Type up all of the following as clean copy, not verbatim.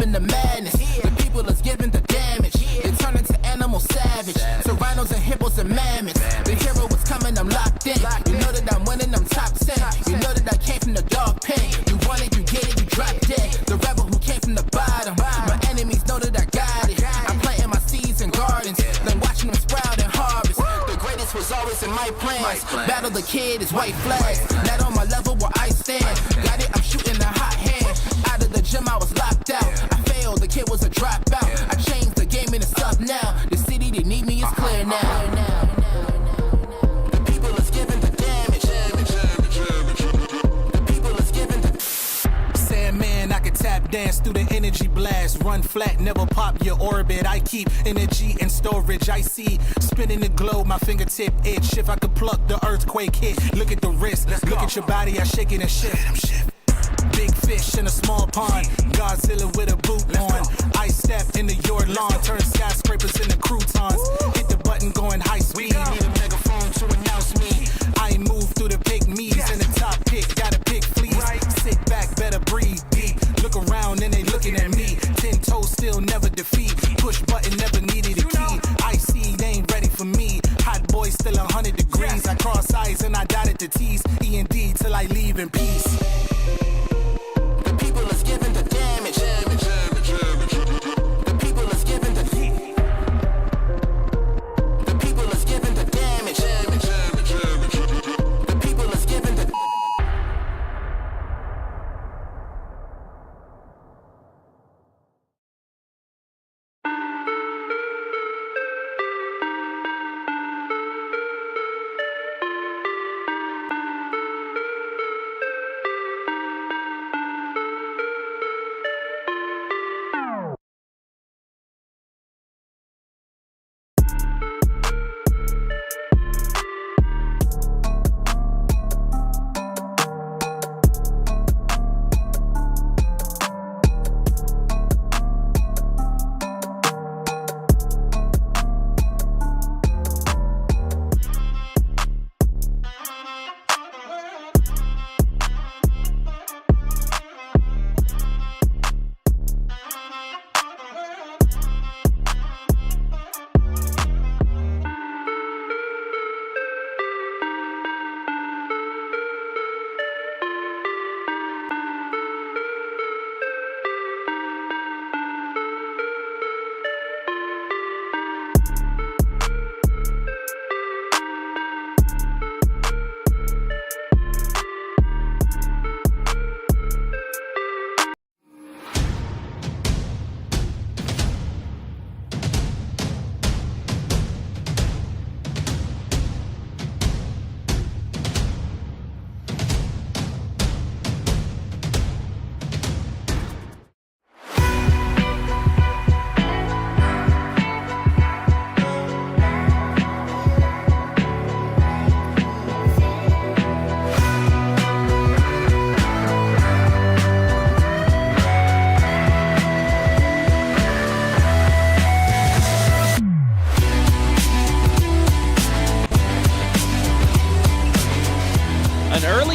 in the madness. The people is giving the damage. They turn into animal savage. Tyrannos and hippos and mammoths. The hero was coming, I'm locked in. You know that I'm winning, I'm top 10. You know that I came from the dog pen. You want it, you get it, you drop dead. The rebel who came from the bottom. My enemies know that I got it. I'm planting my seeds in gardens, then watching them sprout and harvest. The greatest was always in my plans. Battle the kid is white flags. Not on my level where I stand. Got it, I'm shooting a hot hand. Out of the gym, I was locked out. I failed, the kid was a dropout. I changed the game and it's up now. The city that need me is clear now. The people is giving the damage. The people is giving the Sandman, I can tap dance through the energy blast. Run flat, never pop your orbit. I keep energy in storage. I see spinning the globe, my fingertip itch. If I could pluck the earthquake hit. Look at the wrist, look at your body, I shake it and shift. Big fish in a small pond. Godzilla with a boot on. I step into your lawn. Turn skyscrapers into croutons. Hit the button going high speed. Need a megaphone to announce me. I move through the pygmies in the top pick. Gotta pick fleas. Sit back, better breathe deep. Look around and they looking at me. 10 toes still never defeat. Push button never needed a key. I see they ain't ready for me. Hot boy still 100 degrees. I cross eyes and I dotted the T's. E&D till I leave in peace. The people is giving the damage. The people is giving the The people is giving the damage. The people is giving the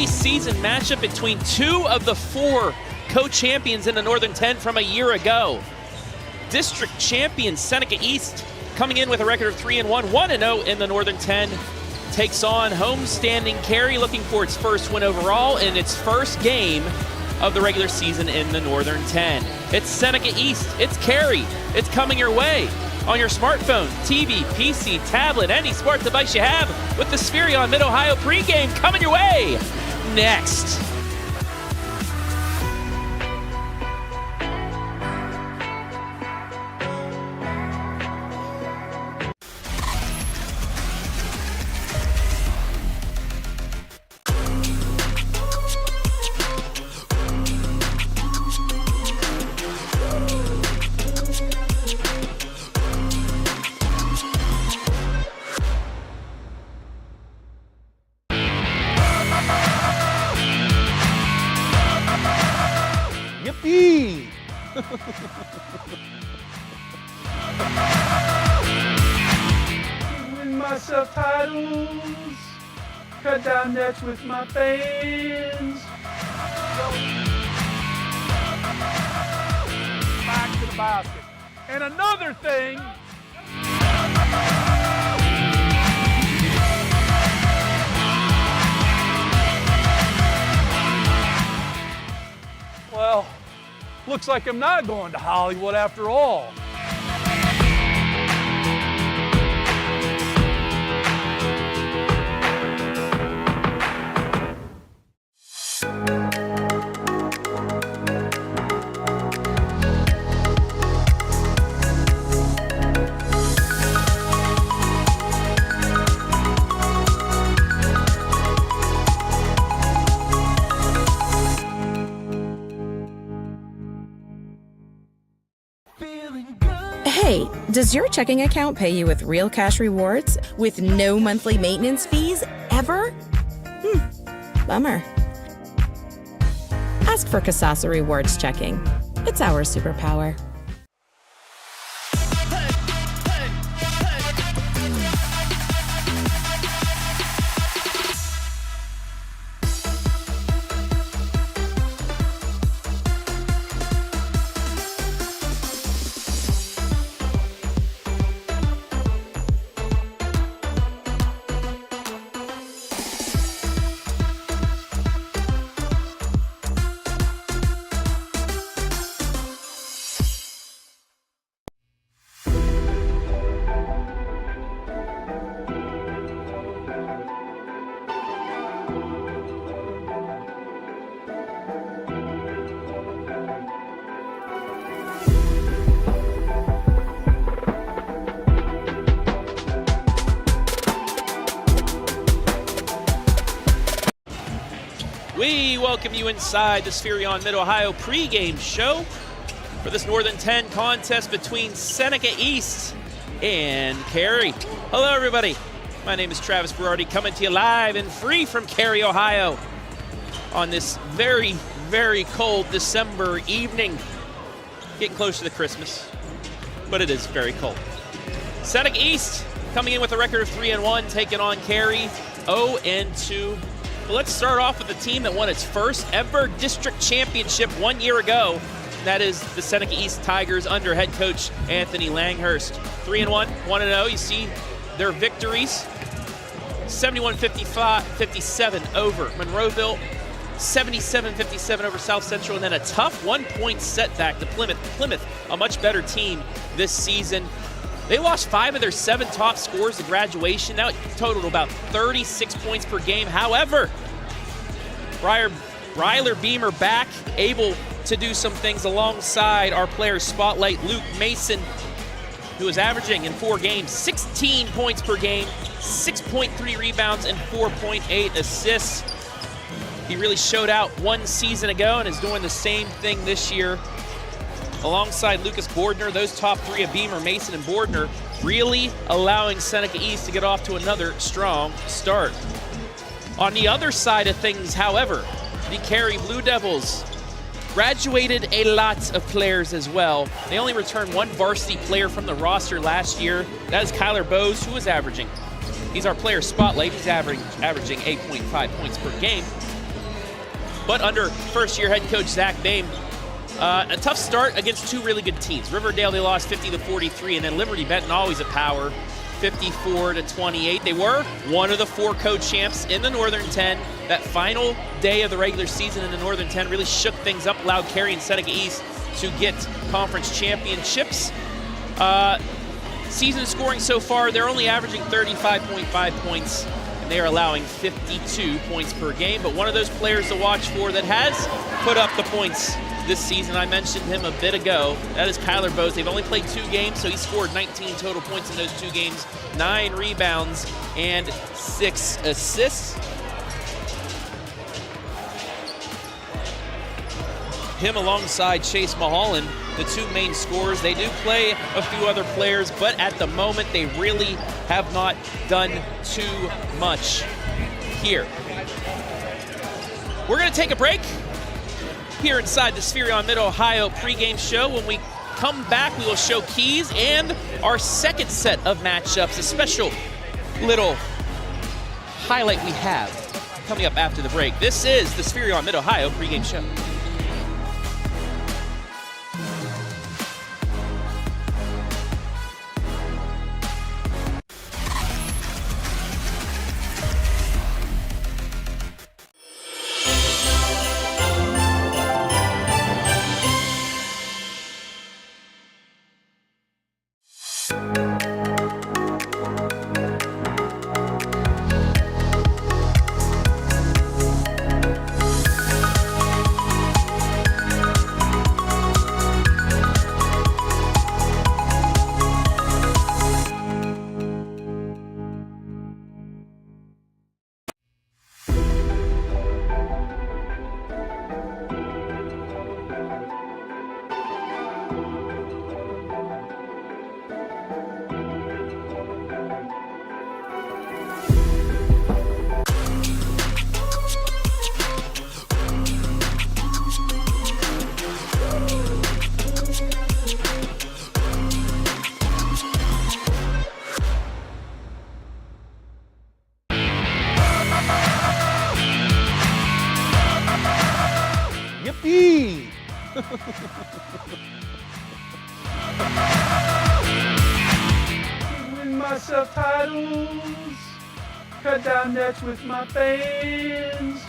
Season matchup between two of the four co-champions in the Northern 10 from a year ago. District champion Seneca East coming in with a record of 3-1, 1-0 in the Northern 10, takes on homestanding Carey, looking for its first win overall in its first game of the regular season in the Northern 10. It's Seneca East, it's Carey, it's coming your way on your smartphone, TV, PC, tablet, any smart device you have with the Spherion Mid-Ohio pregame coming your way next. Yippee! Win myself titles, cut down nets with my fans. My basket. And another thing, well, looks like I'm not going to Hollywood after all. Hey, does your checking account pay you with real cash rewards with no monthly maintenance fees ever? Bummer. Ask for Kasasa Rewards Checking. It's our superpower. We welcome you inside the Spherion Mid-Ohio pregame show for this Northern 10 contest between Seneca East and Carey. Hello, everybody. My name is Travis Berardi, coming to you live and free from Carey, Ohio on this very, very cold December evening. Getting close to the Christmas, but it is very cold. Seneca East coming in with a record of 3-1, taking on Carey 0-2. Well, let's start off with the team that won its first ever district championship 1 year ago. That is the Seneca East Tigers under head coach Anthony Langhurst. 3-1, 1-0. You see their victories. 71-57 over Monroeville. 77-57 over South Central, and then a tough 1-point setback to Plymouth. Plymouth, a much better team this season. They lost 5 of their 7 top scorers to graduation. That totaled about 36 points per game. However, Ryler Beamer back, able to do some things alongside our players spotlight Luke Mason, who is averaging in 4 games 16 points per game, 6.3 rebounds, and 4.8 assists. He really showed out 1 season ago and is doing the same thing this year. Alongside Lucas Bordner, those top 3 of Beamer, Mason, and Bordner really allowing Seneca East to get off to another strong start. On the other side of things, however, the Carey Blue Devils graduated a lot of players as well. They only returned 1 varsity player from the roster last year. That is Kyler Boes, who is averaging. He's our player spotlight. He's averaging 8.5 points per game. But under first-year head coach Zach Boehm, a tough start against 2 really good teams. Riverdale, they lost 50-43, and then Liberty Benton, always a power, 54-28. They were one of the 4 co-champs in the Northern 10. That final day of the regular season in the Northern 10 really shook things up, allowed Carey and Seneca East to get conference championships. Season scoring so far, they're only averaging 35.5 points, and they are allowing 52 points per game. But one of those players to watch for that has put up the points this season, I mentioned him a bit ago, that is Kyler Boes. They've only played 2 games, so he scored 19 total points in those 2 games, 9 rebounds, and 6 assists. Him alongside Chase Mulholland, the 2 main scorers. They do play a few other players, but at the moment they really have not done too much here. We're going to take a break here inside the Spherion Mid-Ohio pregame show. When we come back, we will show keys and our second set of matchups, a special little highlight we have coming up after the break. This is the Spherion Mid-Ohio pregame show. Yippee! Win myself titles, cut down nets with my fans.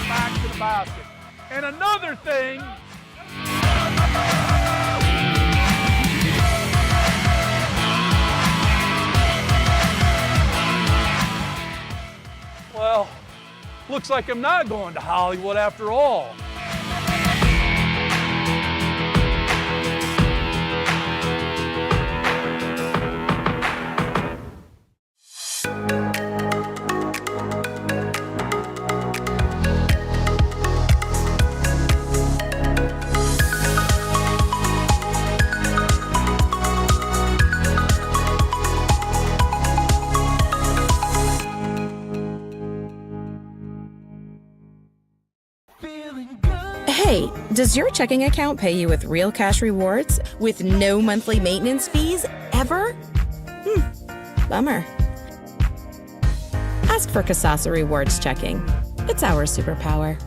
Back to the basket. And another thing. Well, looks like I'm not going to Hollywood after all. Hey, does your checking account pay you with real cash rewards with no monthly maintenance fees ever? Bummer. Ask for Kasasa Rewards Checking. It's our superpower.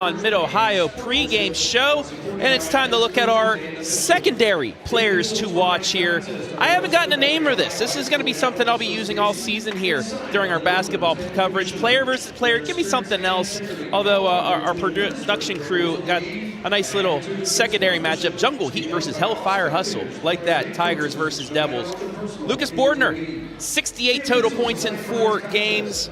On Mid-Ohio pregame show, and it's time to look at our secondary players to watch here. I haven't gotten a name for this. This is going to be something I'll be using all season here during our basketball coverage. Player versus player, give me something else. Although our production crew got a nice little secondary matchup. Jungle Heat versus Hellfire Hustle. Like that, Tigers versus Devils. Lucas Bordner, 68 total points in 4 games.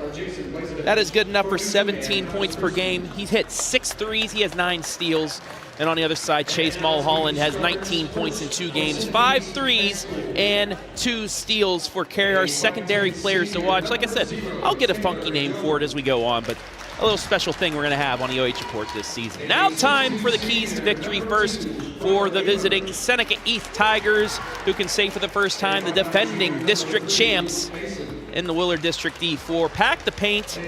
That is good enough for 17 points per game. He's hit 6 threes. He has 9 steals. And on the other side, Chase Mulholland has 19 points in 2 games, 5 threes, and 2 steals for Carey, our secondary players to watch. Like I said, I'll get a funky name for it as we go on, but a little special thing we're going to have on the OH Report this season. Now time for the keys to victory. First for the visiting Seneca East Tigers, who can say for the first time the defending district champs in the Willard District D4. Pack the paint.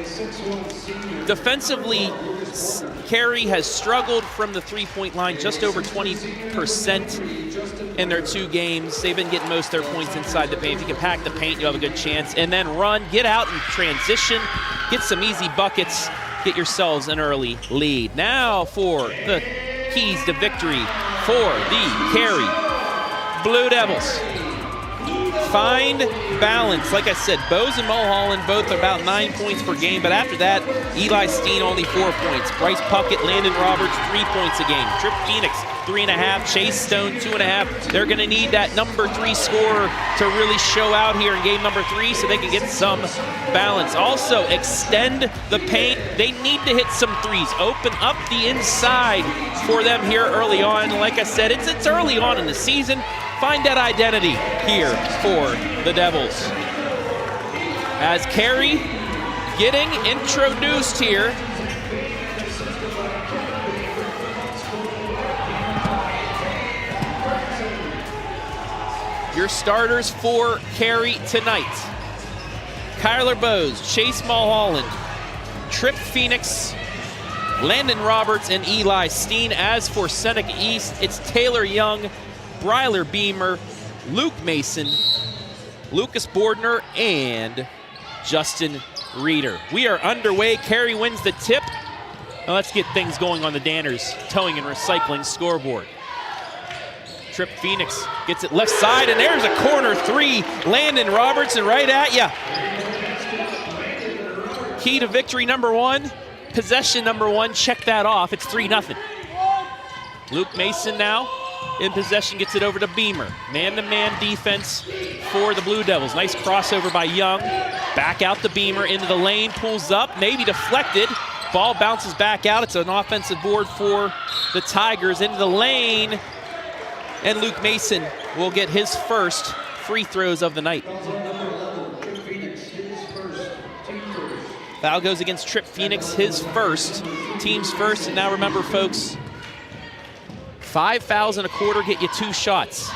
Defensively, Carey has struggled from the three-point line, just over 20% in their 2 games. They've been getting most of their points inside the paint. If you can pack the paint, you have a good chance. And then run, get out and transition, get some easy buckets, get yourselves an early lead. Now for the keys to victory for the Carey Blue Devils. Find balance. Like I said, Boes and Mulholland both about 9 points per game, but after that, Eli Steen only 4 points. Bryce Puckett, Landon Roberts, 3 points a game. Trip Phoenix, 3.5. Chase Stone, 2.5. They're going to need that number 3 scorer to really show out here in game number 3 so they can get some balance. Also, extend the paint. They need to hit some threes. Open up the inside for them here early on. Like I said, it's early on in the season. Find that identity here for the Devils. As Carey getting introduced here. Your starters for Carey tonight: Kyler Boes, Chase Mulholland, Trip Phoenix, Landon Roberts, and Eli Steen. As for Seneca East, it's Taylor Young, Bryler Beamer, Luke Mason, Lucas Bordner, and Justin Reeder. We are underway. Carey wins the tip. Now let's get things going on the Danners Towing and Recycling scoreboard. Trip Phoenix gets it left side, and there's a corner 3. Landon Roberts, and right at ya. Key to victory number 1, possession number 1. Check that off. It's 3-0. Luke Mason now in possession, gets it over to Beamer. Man-to-man defense for the Blue Devils. Nice crossover by Young. Back out to Beamer, into the lane, pulls up, maybe deflected. Ball bounces back out. It's an offensive board for the Tigers. Into the lane, and Luke Mason will get his first free throws of the night. Foul goes against Trip Phoenix, his first, team's first. And now remember, folks, 5 fouls in a quarter get you 2 shots.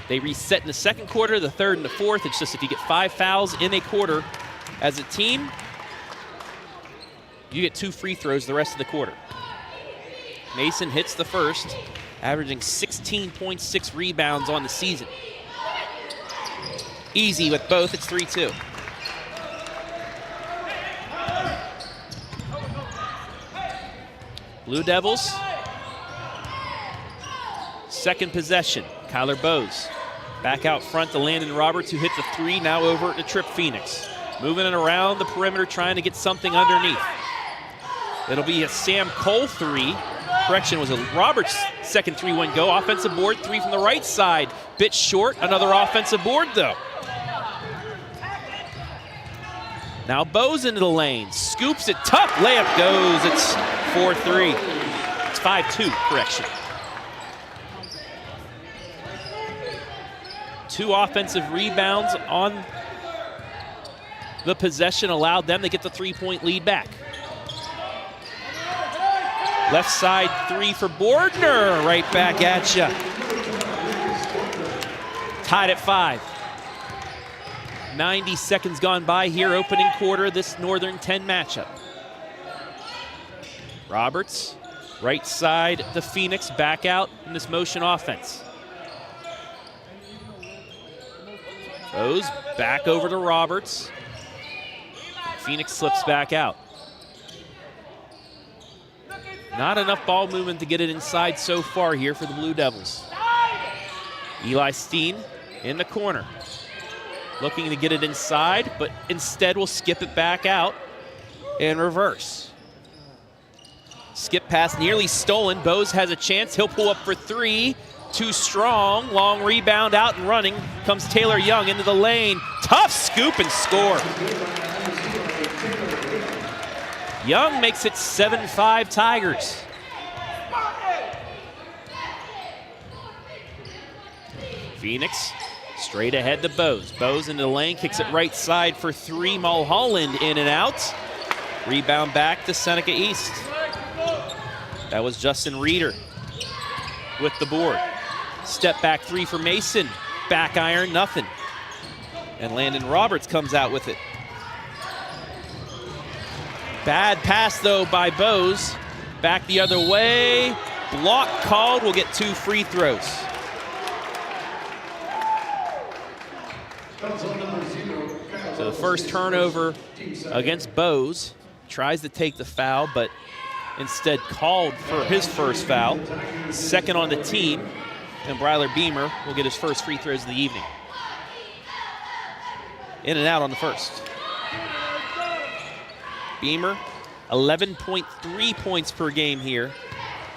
They reset in the second quarter, the third, and the fourth. It's just if you get 5 fouls in a quarter as a team, you get 2 free throws the rest of the quarter. Mason hits the first, averaging 16.6 rebounds on the season. Easy with both, it's 3-2. Blue Devils, second possession. Kyler Boes back out front to Landon Roberts, who hit the 3, now over to Trip Phoenix. Moving it around the perimeter, trying to get something underneath. It'll be a Sam Cole 3. Correction, was a Roberts second 3 went go. Offensive board, 3 from the right side. Bit short, another offensive board though. Now Boes into the lane, scoops it, tough layup goes. It's 4-3. It's 5-2, correction. 2 offensive rebounds on the possession allowed them to get the 3-point lead back. Left side 3 for Bordner, right back at ya. Tied at 5. 90 seconds gone by here, opening quarter, this Northern 10 matchup. Roberts, right side to Phoenix, back out in this motion offense. Boes back over to Roberts. Phoenix slips back out. Not enough ball movement to get it inside so far here for the Blue Devils. Eli Steen in the corner, looking to get it inside, but instead will skip it back out and reverse. Skip pass nearly stolen. Boes has a chance. He'll pull up for 3. Too strong. Long rebound, out and running comes Taylor Young into the lane. Tough scoop and score. Young makes it 7-5 Tigers. Phoenix straight ahead to Boes. Boes into the lane, kicks it right side for 3. Mulholland in and out. Rebound back to Seneca East. That was Justin Reeder with the board. Step back 3 for Mason. Back iron, nothing. And Landon Roberts comes out with it. Bad pass though by Boes. Back the other way. Block called, will get 2 free throws. So the first turnover against Boes. Tries to take the foul, but instead called for his first foul. Second on the team, and Bryler Beamer will get his first free throws of the evening. In and out on the first. Beamer, 11.3 points per game here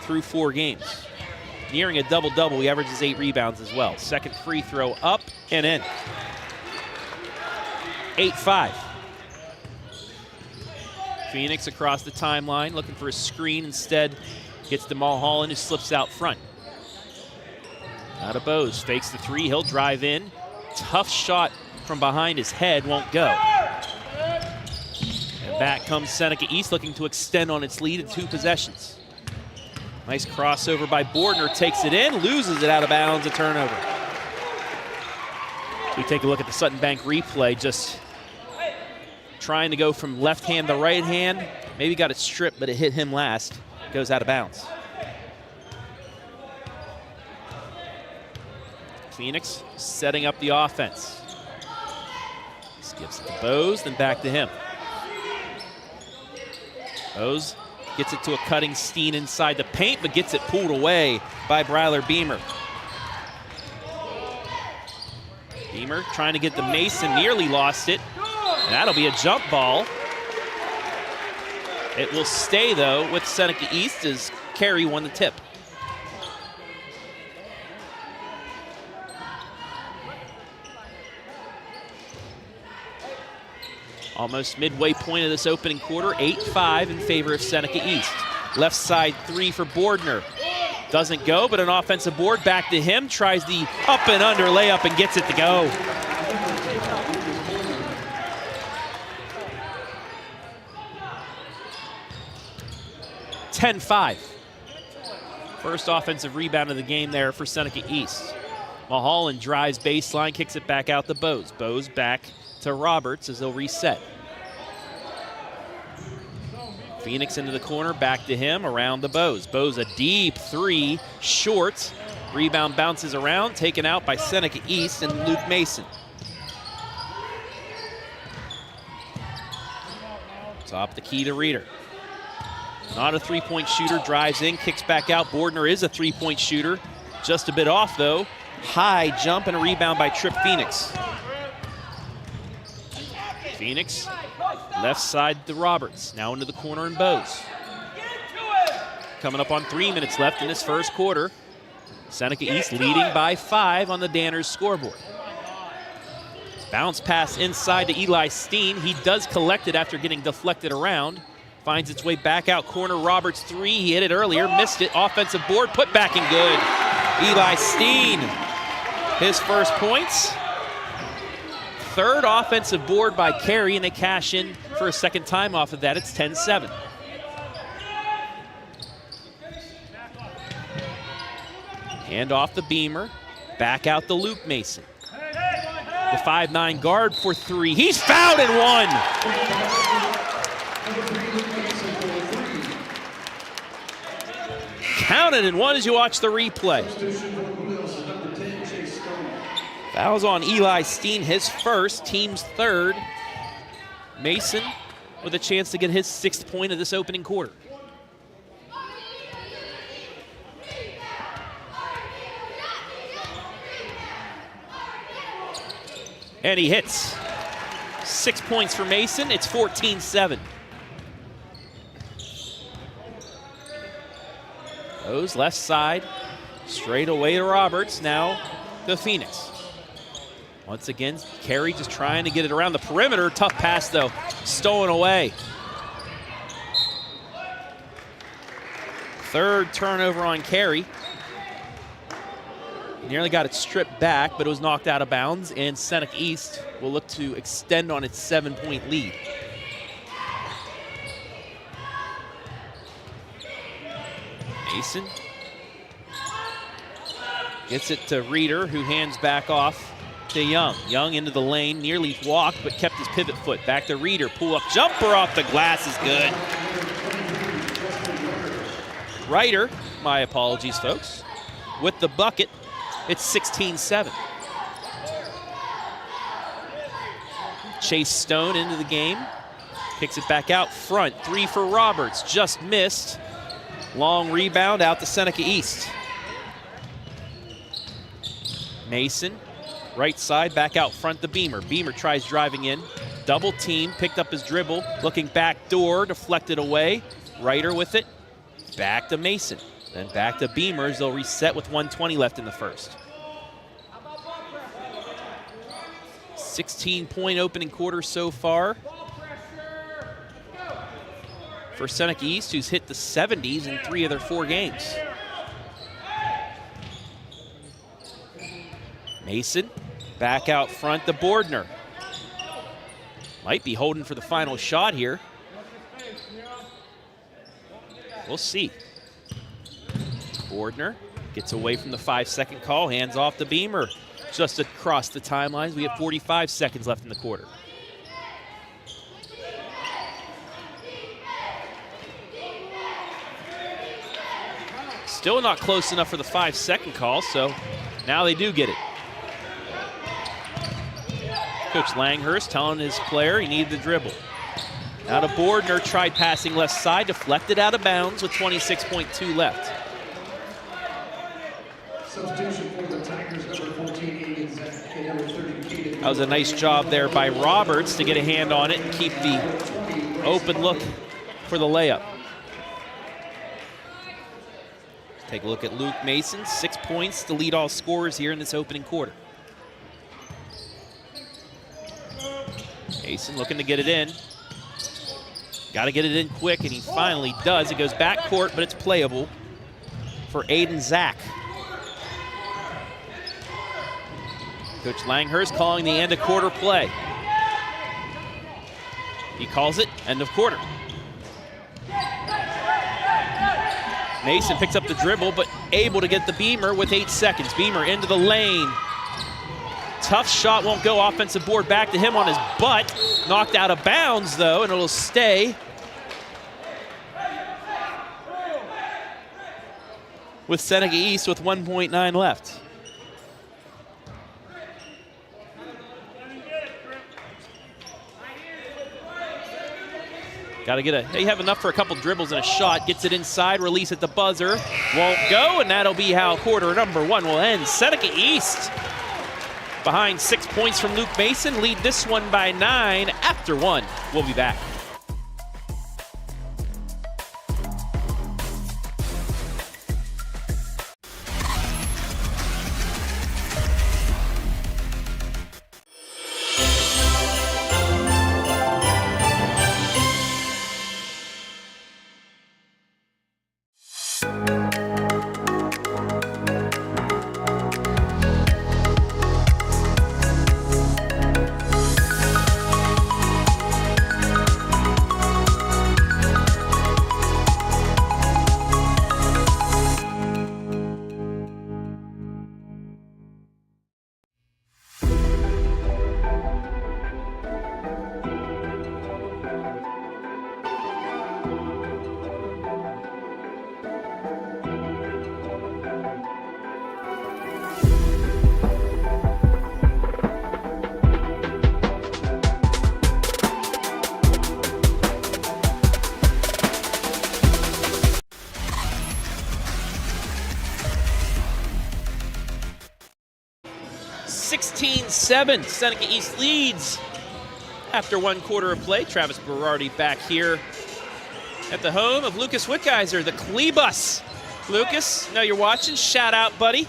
through 4 games. Nearing a double-double, he averages 8 rebounds as well. Second free throw up and in. 8-5. Phoenix across the timeline, looking for a screen. Instead, gets to Mulholland, who slips out front. Out of Boes, fakes the 3, he'll drive in. Tough shot from behind his head, won't go. And back comes Seneca East, looking to extend on its lead in 2 possessions. Nice crossover by Bordner, takes it in, loses it out of bounds, a turnover. We take a look at the Sutton Bank replay, just trying to go from left hand to right hand. Maybe got it stripped, but it hit him last. Goes out of bounds. Phoenix setting up the offense. Skips it to Boes, then back to him. Boes gets it to a cutting Steen inside the paint, but gets it pulled away by Bryler Beamer. Beamer trying to get the Mason, nearly lost it. And that'll be a jump ball. It will stay, though, with Seneca East as Carey won the tip. Almost midway point of this opening quarter, 8-5 in favor of Seneca East. Left side 3 for Bordner. Doesn't go, but an offensive board back to him. Tries the up and under layup and gets it to go. (10-5). First offensive rebound of the game there for Seneca East. Mulholland drives baseline, kicks it back out to Boes. Boes back to Roberts as they'll reset. Phoenix into the corner, back to him, around the Boes. Boes a deep 3, short. Rebound bounces around, taken out by Seneca East and Luke Mason. Top the key to Reeder. Not a 3-point shooter, drives in, kicks back out. Bordner is a 3-point shooter. Just a bit off, though. High jump and a rebound by Tripp Phoenix. Phoenix, left side to Roberts. Now into the corner and Boes. Coming up on 3 minutes left in this first quarter. Seneca East leading by 5 on the Danners scoreboard. Bounce pass inside to Eli Steen. He does collect it after getting deflected around. Finds its way back out corner. Roberts 3, he hit it earlier, missed it. Offensive board, put back and good. Eli Steen, his first points. Third offensive board by Carey, and they cash in for a second time off of that. It's 10-7. Hand off the Beamer, back out to Luke Mason. The 5'9" guard for 3. He's fouled and one. Counted and one as you watch the replay. Fouls on Eli Steen, his first, team's third. Mason with a chance to get his 6th point of this opening quarter. And he hits. 6 points for Mason. It's 14-7. Boes left side, straight away to Roberts. Now to Phoenix. Once again, Carey just trying to get it around the perimeter. Tough pass, though. Stolen away. Third turnover on Carey. Nearly got it stripped back, but it was knocked out of bounds, and Seneca East will look to extend on its 7-point lead. Mason gets it to Reeder, who hands back off to Young. Young into the lane, nearly walked, but kept his pivot foot. Back to Reeder, pull-up jumper off the glass is good. Ryder, my apologies, folks, with the bucket. It's 16-7. Chase Stone into the game. Kicks it back out front. 3 for Roberts. Just missed. Long rebound out to Seneca East. Mason, right side, back out front to Beamer. Beamer tries driving in. Double team, picked up his dribble, looking back door, deflected away. Ryder with it, back to Mason. Then back to Beamers. They'll reset with 1:20 left in the first. 16-point opening quarter so far for Seneca East, who's hit the 70s in 3 of their 4 games. Mason, back out front to Bordner. Might be holding for the final shot here. We'll see. Bordner gets away from the 5-second call, hands off to Beamer. Just across the timelines, we have 45 seconds left in the quarter. Still not close enough for the 5-second call, so now they do get it. Coach Langhurst telling his player he needed the dribble. Now to Bordner, tried passing left side, deflected out of bounds with 26.2 left. Substitution for the Tigers, number 14, Aiden Zach, and number 30, That was a nice job there by Roberts to get a hand on it and keep the open look for the layup. Take a look at Luke Mason, 6 points to lead all scorers here in this opening quarter. Mason looking to get it in. Got to get it in quick, and he finally does. It goes back court, but it's playable for Aiden Zach. Coach Langhurst calling the end of quarter play. He calls it end of quarter. Mason picks up the dribble, but able to get the Beamer with 8 seconds. Beamer into the lane. Tough shot, won't go. Offensive board back to him on his butt. Knocked out of bounds, though, and it'll stay with Seneca East with 1.9 left. Got to get a, you have enough for a couple dribbles and a shot. Gets it inside, release at the buzzer. Won't go, and that'll be how quarter number 1 will end. Seneca East behind 6 points from Luke Mason. Lead this one by 9 after 1. We'll be back. Seneca East leads after 1 quarter of play. Travis Berardi back here at the home of Lucas Wittgeiser, the Cleebus. Lucas, now you're watching. Shout out, buddy.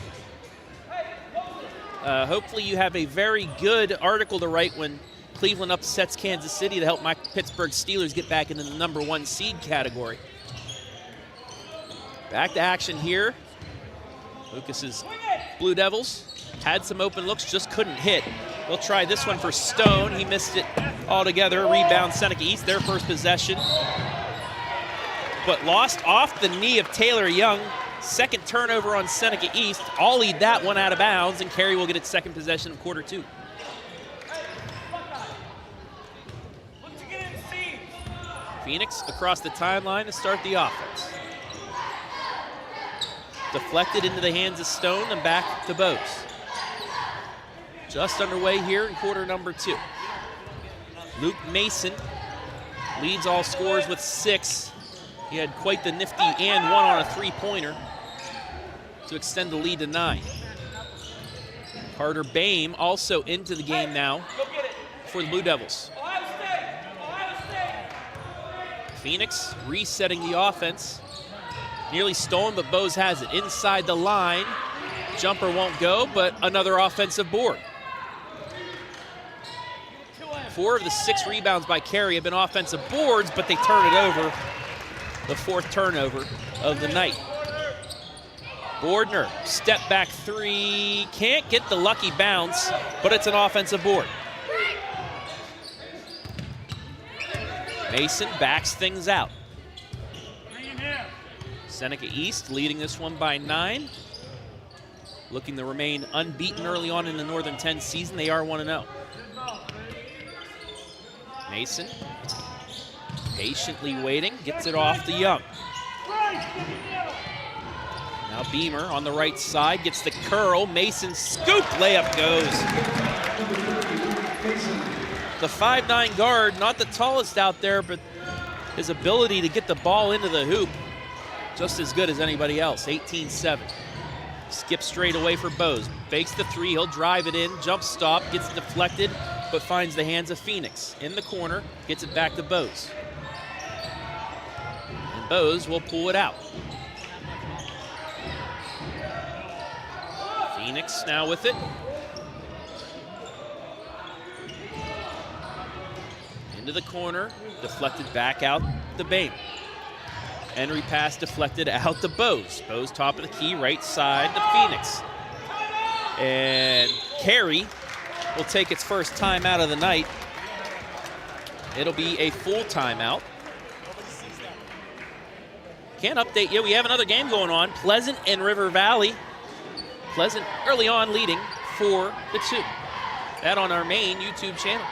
Hopefully you have a very good article to write when Cleveland upsets Kansas City to help my Pittsburgh Steelers get back into the number 1 seed category. Back to action here. Lucas's Blue Devils had some open looks, just couldn't hit. We'll try this one for Stone. He missed it altogether. Rebound Seneca East, their first possession. But lost off the knee of Taylor Young. Second turnover on Seneca East. Ollied that one out of bounds, and Carey will get its second possession of quarter 2. Phoenix across the timeline to start the offense. Deflected into the hands of Stone and back to Boes. Just underway here in quarter number 2. Luke Mason leads all scorers with 6. He had quite the nifty and one on a three-pointer to extend the lead to 9. Carter Boehm also into the game now for the Blue Devils. Phoenix resetting the offense. Nearly stolen, but Boes has it inside the line. Jumper won't go, but another offensive board. 4 of the 6 rebounds by Carey have been offensive boards, but they turn it over. The 4th turnover of the night. Bordner, step back 3, can't get the lucky bounce, but it's an offensive board. Mason backs things out. Seneca East leading this one by 9. Looking to remain unbeaten early on in the Northern 10 season. They are 1-0. Mason patiently waiting, gets it off to Young. Now Beamer on the right side, gets the curl. Mason scoop, layup goes. The 5'9" guard, not the tallest out there, but his ability to get the ball into the hoop, just as good as anybody else. 18-7. Skips straight away for Boes. Fakes the 3, he'll drive it in, jump stop, gets deflected, but finds the hands of Phoenix. In the corner, gets it back to Boes. And Boes will pull it out. Phoenix now with it. Into the corner, deflected back out to Boehm. Henry pass deflected out to Boes. Boes top of the key, right side to Phoenix. And Carey will take its first timeout of the night. It'll be a full timeout. Can't update you, we have another game going on. Pleasant and River Valley. Pleasant early on leading 4-2. That on our main YouTube channel.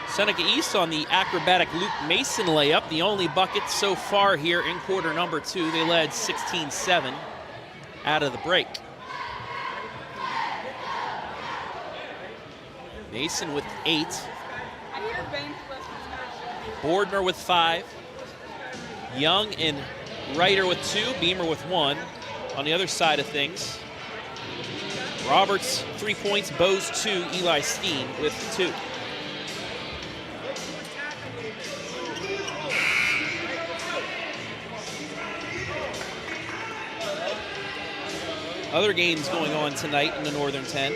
Seneca East on the acrobatic Luke Mason layup, the only bucket so far here in quarter number 2. They led 16-7 out of the break. Mason with 8. Bordner with 5. Young and Ryder with 2. Beamer with 1. On the other side of things, Roberts 3 points, Boes 2, Eli Steen with 2. Other games going on tonight in the Northern 10.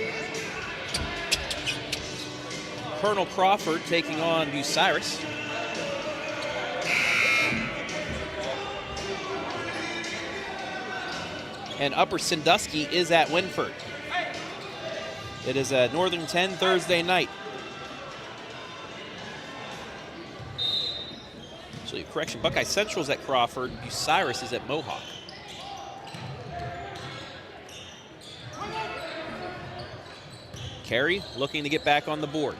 Colonel Crawford taking on Bucyrus. And Upper Sandusky is at Winford. It is a Northern 10 Thursday night. Actually, correction, Buckeye Central's at Crawford, Bucyrus is at Mohawk. Carey looking to get back on the board.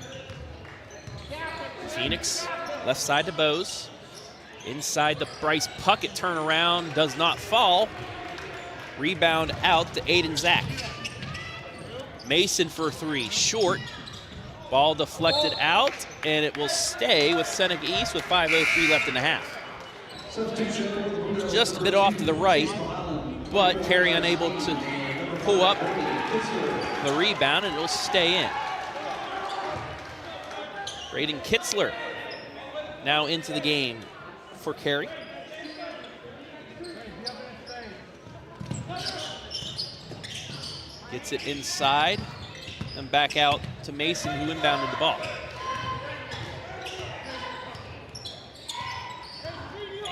Phoenix, left side to Boes. Inside the Bryce Puckett turnaround, does not fall. Rebound out to Aiden Zach. Mason for 3, short. Ball deflected out, and it will stay with Seneca East with 5:03 left in the half. Just a bit off to the right, but Carey unable to pull up the rebound, and it'll stay in. Braden Kitzler now into the game for Carey. Gets it inside and back out to Mason, who inbounded the ball.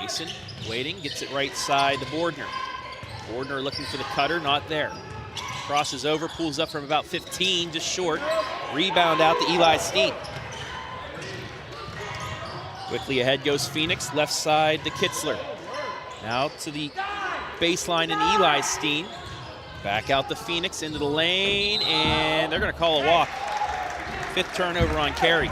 Mason waiting, gets it right side to Bordner. Bordner looking for the cutter, not there. Crosses over, pulls up from about 15, just short. Rebound out to Eli Steen. Quickly ahead goes Phoenix, left side to Kitzler. Now to the baseline in Eli Steen. Back out to Phoenix, into the lane, and they're gonna call a walk. 5th turnover on Carey.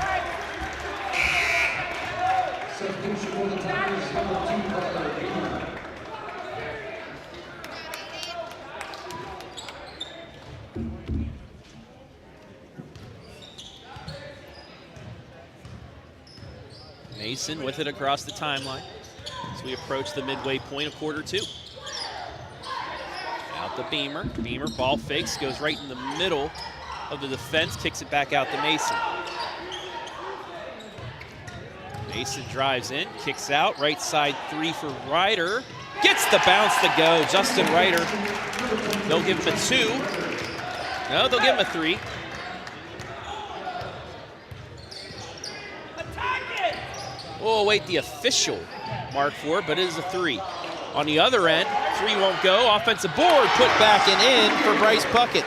Mason with it across the timeline as we approach the midway point of quarter 2. Out to Beamer. Beamer ball fakes, goes right in the middle of the defense, kicks it back out to Mason. Mason drives in, kicks out, right side 3 for Ryder. Gets the bounce to go, Justin Ryder. They'll give him a 2. No, they'll give him a 3. We'll await the official mark for it, but it is a 3. On the other end, 3 won't go. Offensive board put back and in for Bryce Puckett.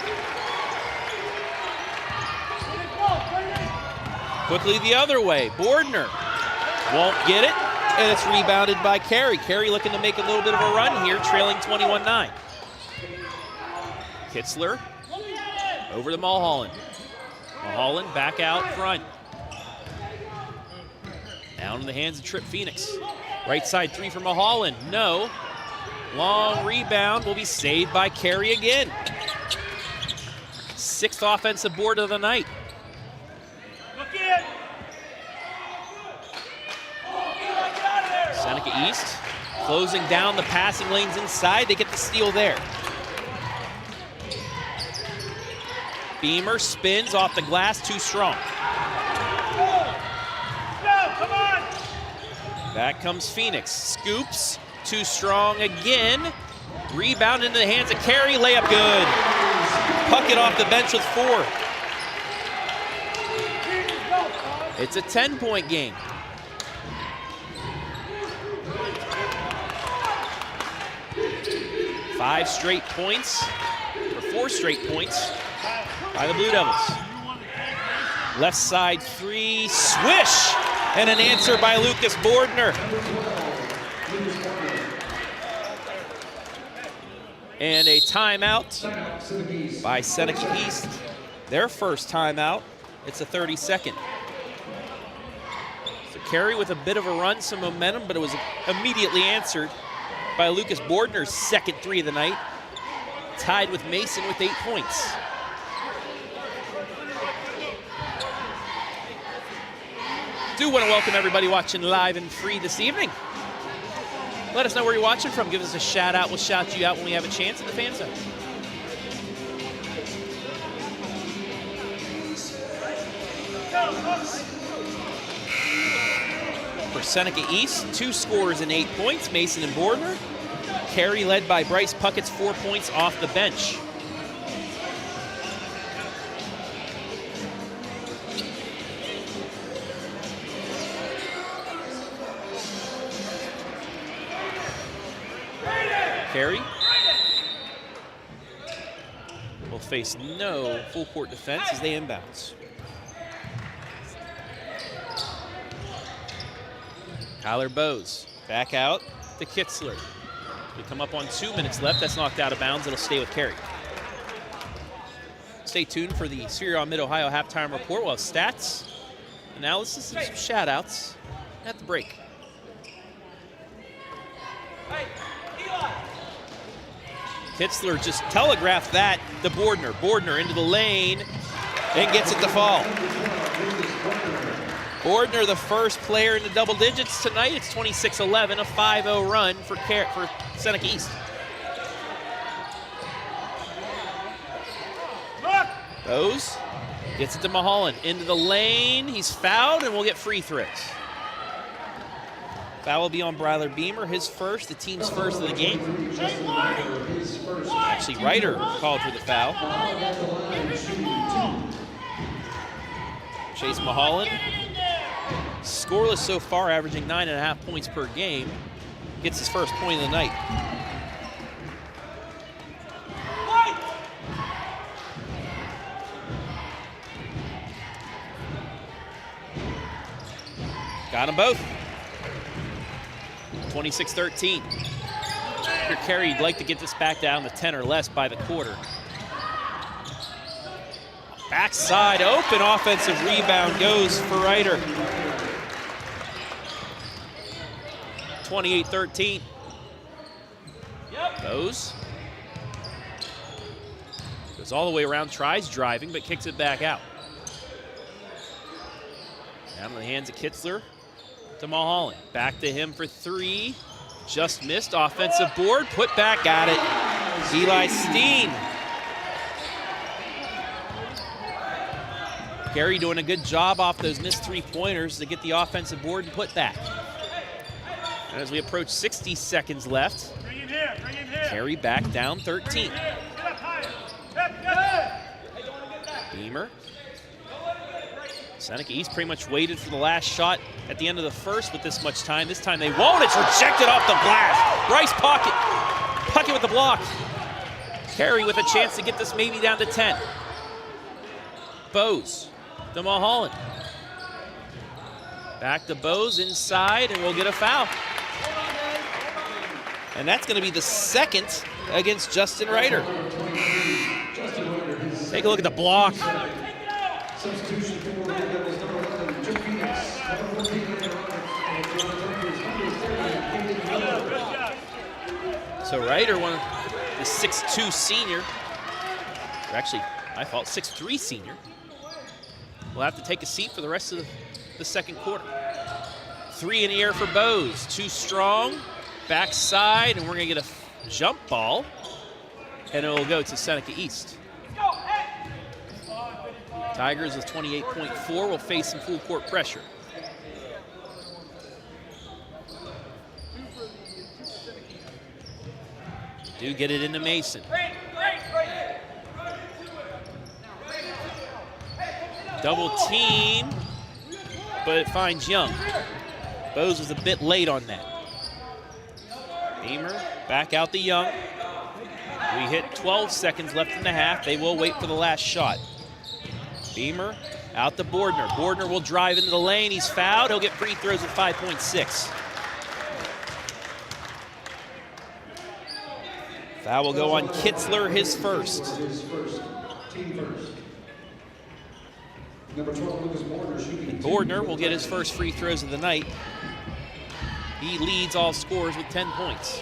Quickly the other way, Bordner won't get it, and it's rebounded by Carey. Carey looking to make a little bit of a run here, trailing 21-9. Kitzler over to Mulholland. Mulholland back out front. Down in the hands of Trip Phoenix. Right side 3 for Mulholland, no. Long rebound will be saved by Carey again. 6th offensive board of the night. Seneca East closing down the passing lanes inside. They get the steal there. Beamer spins off the glass, too strong. Back comes Phoenix, scoops, too strong again. Rebound into the hands of Carey, layup good. Puckett off the bench with 4. It's a 10-point game. Five straight points, or 4 straight points by the Blue Devils. Left side 3, swish! And an answer by Lucas Bordner. And a timeout by Seneca East. Their first timeout. It's a 30-second. So Carey with a bit of a run, some momentum, but it was immediately answered by Lucas Bordner's second 3 of the night. Tied with Mason with 8 points. Do want to welcome everybody watching live and free this evening. Let us know where you're watching from. Give us a shout out. We'll shout you out when we have a chance in the fan zone. For Seneca East, 2 scorers and 8 points, Mason and Bordner. Carey led by Bryce Puckett's 4 points off the bench. Carey will face no full court defense as they inbounds. Kyler Boes back out to Kitzler. We come up on 2 minutes left. That's knocked out of bounds. It'll stay with Carey. Stay tuned for the Spherion Mid-Ohio halftime report. We'll have stats, analysis, and some shout-outs at the break. Kitzler just telegraphed that to Bordner. Bordner into the lane and gets it to fall. Bordner, the first player in the double digits tonight. It's 26-11, a 5-0 run for Seneca East. Boes gets it to Mulholland. Into the lane. He's fouled and will get free throws. Foul will be on Bryler Beamer, his first, the team's first of the game. Actually, Ryder called for the foul. Chase Mulholland, scoreless so far, averaging 9.5 points per game, gets his first point of the night. Got them both. 26-13. Here, Carey, you'd like to get this back down to 10 or less by the quarter. Backside open offensive rebound goes for Ryder. 28-13. Boes goes all the way around, tries driving, but kicks it back out. Down in the hands of Kitzler. to Mulholland. Back to him for three. Just missed. Offensive board. Put back. Got it. Eli Steen. Carey doing a good job off those missed three-pointers to get the offensive board and put back. And as we approach 60 seconds left, Carey back down 13. Beamer. Seneca East pretty much waited for the last shot at the end of the first with this much time. This time they won't. It's rejected off the glass. Bryce Puckett with the block. Carey with a chance to get this maybe down to 10. Boes to Mulholland. Back to Boes inside, and we'll get a foul. And that's going to be the second against Justin Ryder. Take a look at the block. Substitution for Blue Devils, number 11, Joe Phoenix. Number 14, So Ryder, the 6'2 senior, or actually, I thought 6'3 senior, will have to take a seat for the rest of the second quarter. Three in the air for Boes. Too strong. Backside, and we're going to get a jump ball, and it will go to Seneca East. Tigers with 28.4 will face some full court pressure. Do get it into Mason. Double team, but it finds Young. Boes was a bit late on that. Beamer back out to Young. We hit 12 seconds left in the half. They will wait for the last shot. Beamer out to Bordner. Bordner will drive into the lane. He's fouled. He'll get free throws at 5.6. Foul will go on Kitzler, his first. team first. Number 12, Lucas Bordner shooting. Bordner will get his first free throws of the night. He leads all scorers with 10 points.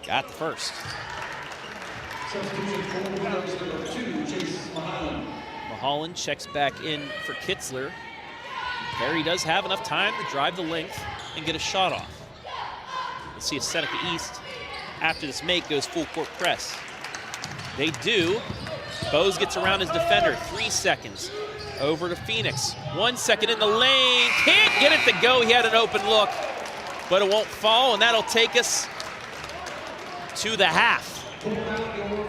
Got the first. Substitution for Blue Devils, number 2, Chase Mulholland. Mulholland checks back in for Kitzler. Carey does have enough time to drive the length and get a shot off. Let's see if Seneca East, after this make, goes full court press. They do. Boes gets around his defender, 3 seconds. Over to Phoenix, 1 second in the lane. Can't get it to go. He had an open look, but it won't fall, and that'll take us to the half.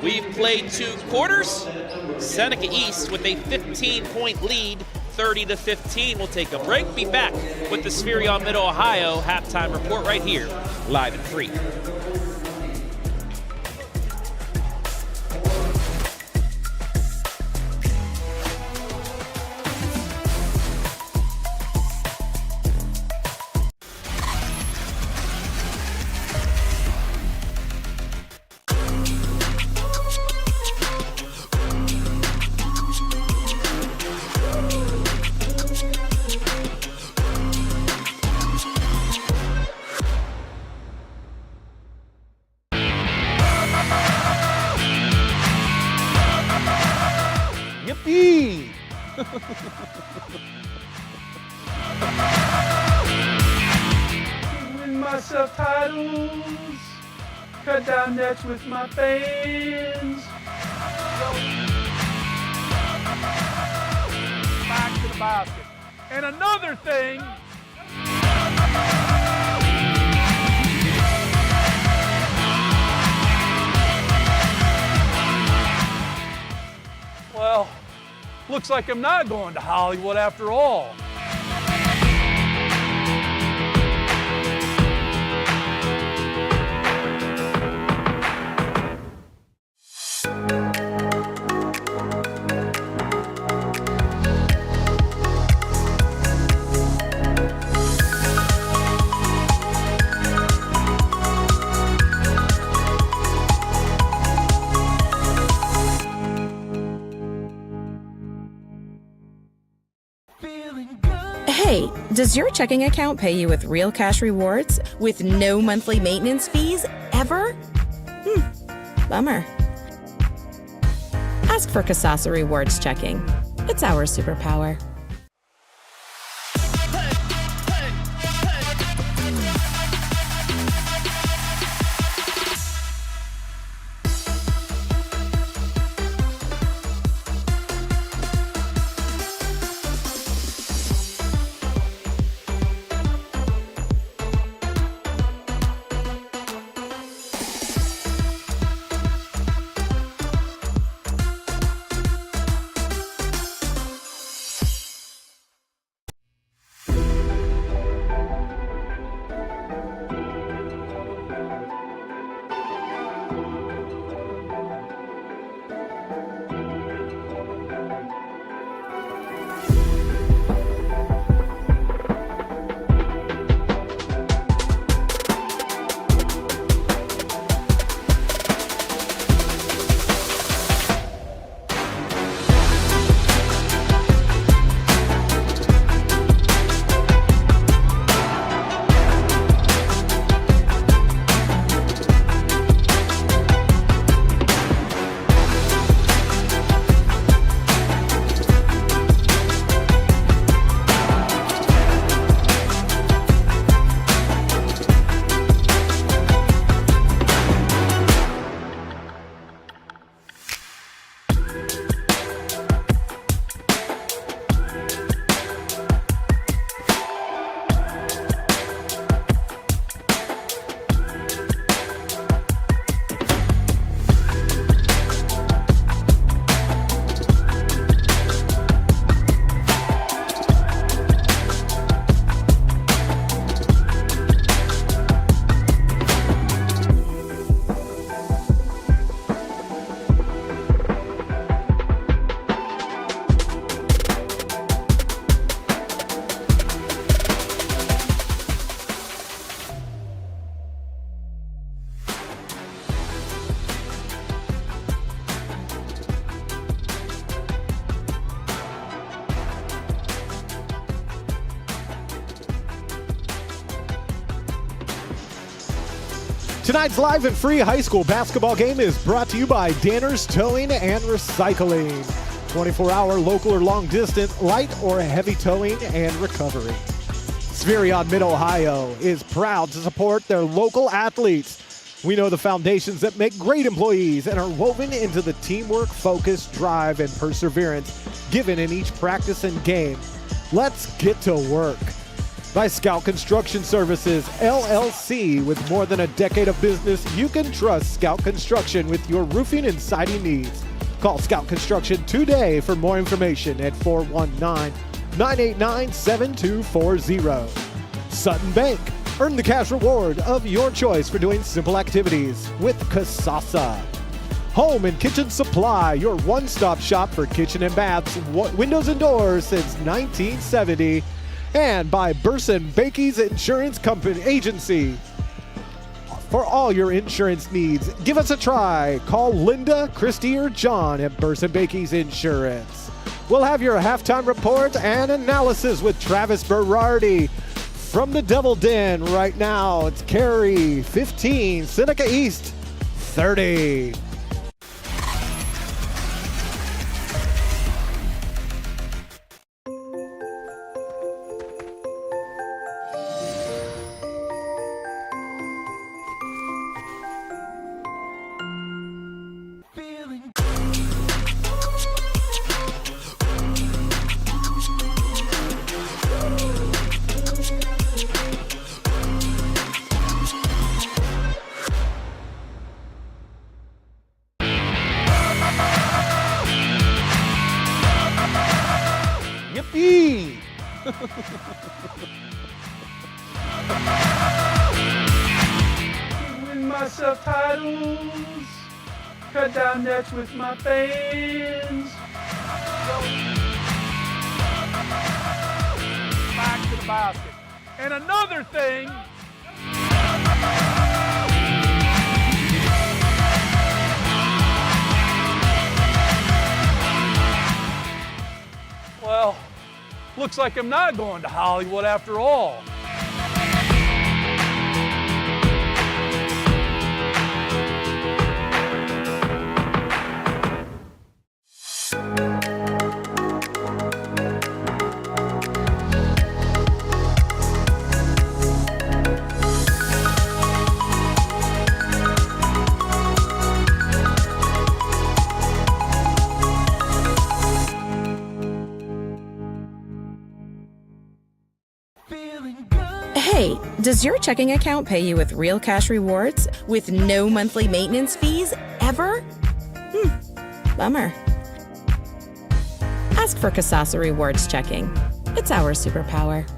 We've played 2 quarters. Seneca East with a 15-point lead, 30-15. We'll take a break. Be back with the Spherion Mid-Ohio halftime report right here, live and free. Yippee! Win myself titles, cut down nets with my fans. Back to the basket. And another thing. Well, looks like I'm not going to Hollywood after all. Hey, does your checking account pay you with real cash rewards with no monthly maintenance fees ever? Bummer. Ask for Kasasa Rewards Checking. It's our superpower. Tonight's live and free high school basketball game is brought to you by Danner's Towing and Recycling. 24-hour local or long distance, light or heavy towing and recovery. Spherion Mid-Ohio is proud to support their local athletes. We know the foundations that make great employees and are woven into the teamwork, focus, drive, and perseverance given in each practice and game. Let's get to work. By Scout Construction Services, LLC. With more than a decade of business, you can trust Scout Construction with your roofing and siding needs. Call Scout Construction today for more information at 419-989-7240. Sutton Bank. Earn the cash reward of your choice for doing simple activities with Kasasa. Home and Kitchen Supply, your one-stop shop for kitchen and baths, windows and doors since 1970. And by Burson Bakies Insurance Company Agency. For all your insurance needs, give us a try. Call Linda, Christy, or John at Burson Bakies Insurance. We'll have your halftime report and analysis with Travis Berardi. From the Devil Den right now, it's Carey 15, Seneca East 30. Yippee! Win myself titles, cut down nets with my fans. Back to the basket. And another thing. Well, looks like I'm not going to Hollywood after all. Hey, does your checking account pay you with real cash rewards with no monthly maintenance fees ever? Bummer. Ask for Kasasa Rewards Checking. It's our superpower.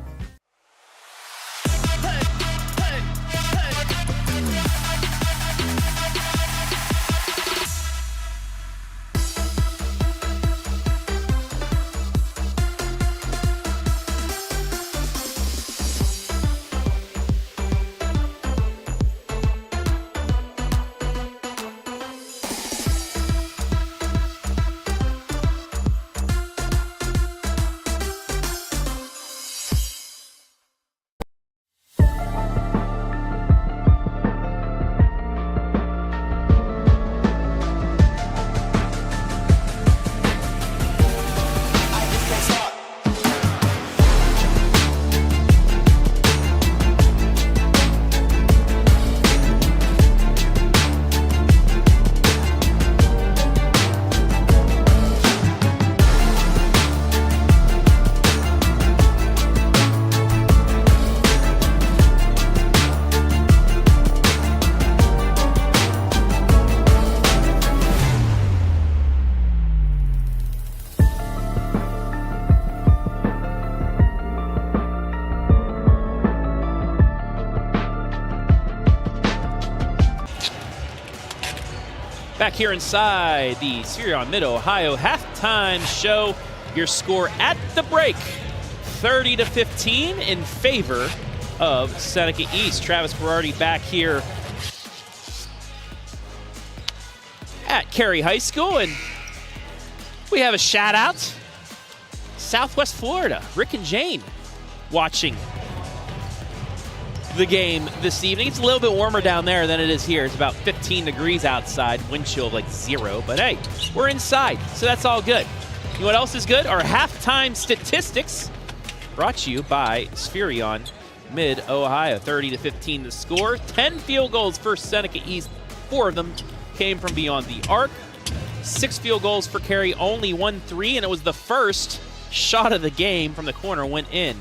Back here inside the Spherion Mid-Ohio halftime show. Your score at the break, 30-15 in favor of Seneca East. Travis Berardi back here at Carey High School, and we have a shout out. Southwest Florida, Rick and Jane watching the game this evening. It's a little bit warmer down there than it is here. It's about 15 degrees outside, wind chill of like 0, but hey, we're inside, so that's all good. You know what else is good? Our halftime statistics, brought to you by Spherion Mid-Ohio. 30-15 the score. 10 field goals for Seneca East. 4 of them came from beyond the arc. 6 field goals for Carey, only 1 3, and it was the first shot of the game from the corner went in.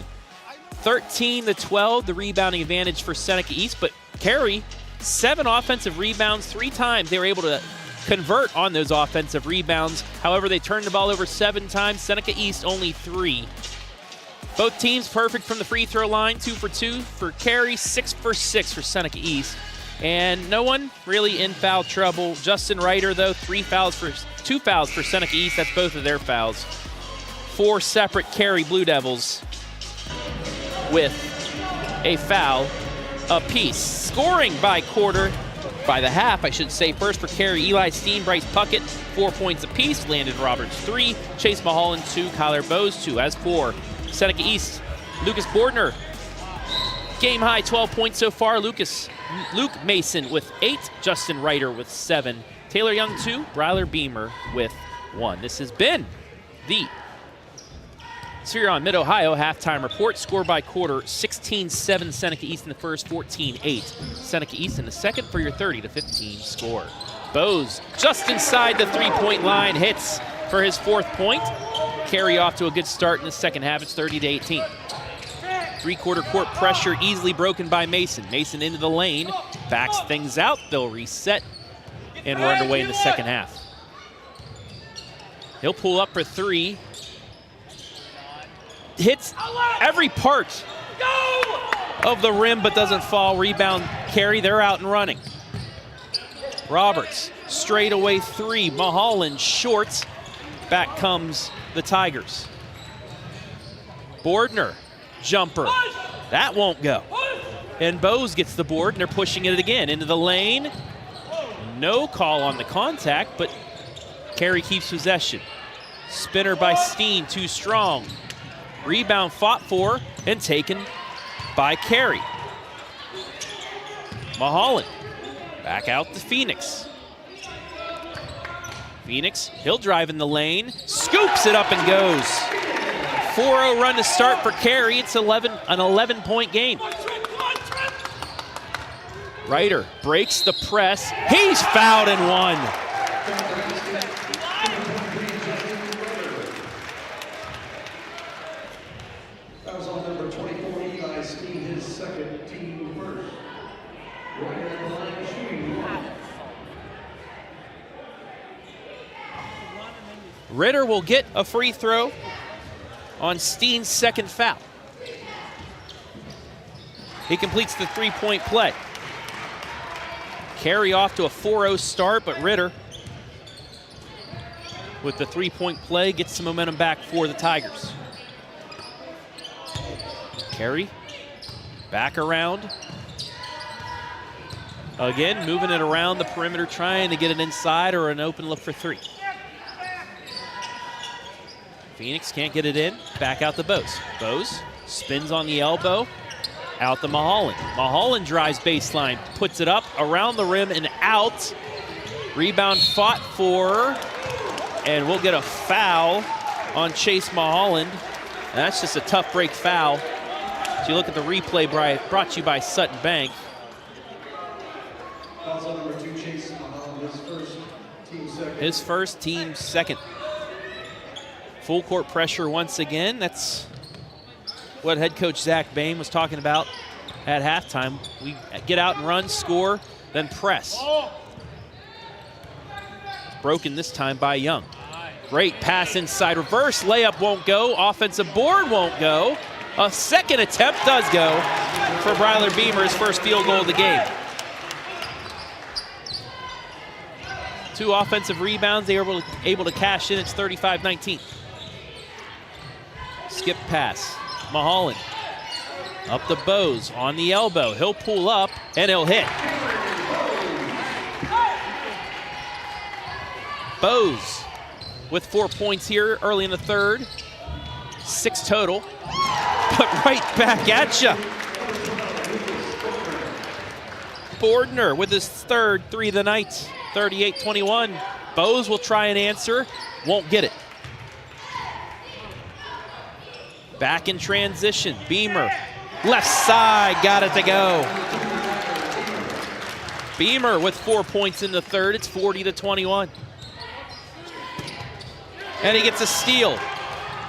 13-12, the rebounding advantage for Seneca East, but Carey, 7 offensive rebounds, 3 times they were able to convert on those offensive rebounds. However, they turned the ball over 7 times. Seneca East only 3. Both teams perfect from the free throw line, 2 for 2 for Carey, 6 for 6 for Seneca East. And no one really in foul trouble. Justin Ryder, though, 2 fouls for Seneca East. That's both of their fouls. 4 separate Carey Blue Devils with a foul apiece. Scoring by the half, I should say. First for Carey, Eli Steen, Bryce Puckett, 4 points apiece. Landon Roberts, 3. Chase Mulholland, 2. Kyler Boes, 2. As for Seneca East, Lucas Bordner, game high 12 points so far. Luke Mason with 8. Justin Ryder with 7. Taylor Young, 2. Bryler Beamer with 1. This has been the Spherion Mid-Ohio halftime report. Score by quarter, 16-7 Seneca East in the first, 14-8 Seneca East in the second for your 30-15 score. Boes just inside the 3-point line, hits for his 4th point. Carey off to a good start in the second half. It's 30-18. 3-quarter court pressure easily broken by Mason. Mason into the lane, backs things out. They'll reset, and we're underway in the second half. He'll pull up for 3. Hits every part of the rim but doesn't fall. Rebound Carey, they're out and running. Roberts, straight away 3. Mulholland short. Back comes the Tigers. Bordner, jumper. That won't go. And Boes gets the board, and they're pushing it again into the lane. No call on the contact, but Carey keeps possession. Spinner by Steen, too strong. Rebound fought for and taken by Carey. Mulholland back out to Phoenix. Phoenix, he'll drive in the lane, scoops it up and goes. 4-0 run to start for Carey. It's an 11-point game. Ryder breaks the press. He's fouled and 1. That was on number 24, Eli by Steen, his second, team first. Right at the line, shooting 1. Ritter will get a free throw on Steen's second foul. He completes the three-point play. Carey off to a 4-0 start, but Ritter with the three-point play gets some momentum back for the Tigers. Carey back around. Again, moving it around the perimeter, trying to get it inside or an open look for three. Phoenix can't get it in. Back out to Boes. Boes spins on the elbow. Out to Mulholland. Mulholland drives baseline, puts it up around the rim and out. Rebound fought for, and we'll get a foul on Chase Mulholland. That's just a tough break foul. As you look at the replay brought to you by Sutton Bank. Fouls on number 2, Chase Mulholland, His first, team second. Full court pressure once again. That's what head coach Zach Bain was talking about at halftime. We get out and run, score, then press. Broken this time by Young. Great pass inside, reverse layup won't go. Offensive board won't go. A second attempt does go for Bryler Beamer, his first field goal of the game. 2 offensive rebounds. They were able to cash in. It's 35-19. Skip pass. Mulholland up the Boes on the elbow. He'll pull up and he'll hit. Boes with 4 points here early in the third. 6 total. But right back at ya. Bordner with his third 3 of the night. 38-21. Boes will try and answer. Won't get it. Back in transition. Beamer. Left side. Got it to go. Beamer with 4 points in the third. It's 40-21. And he gets a steal.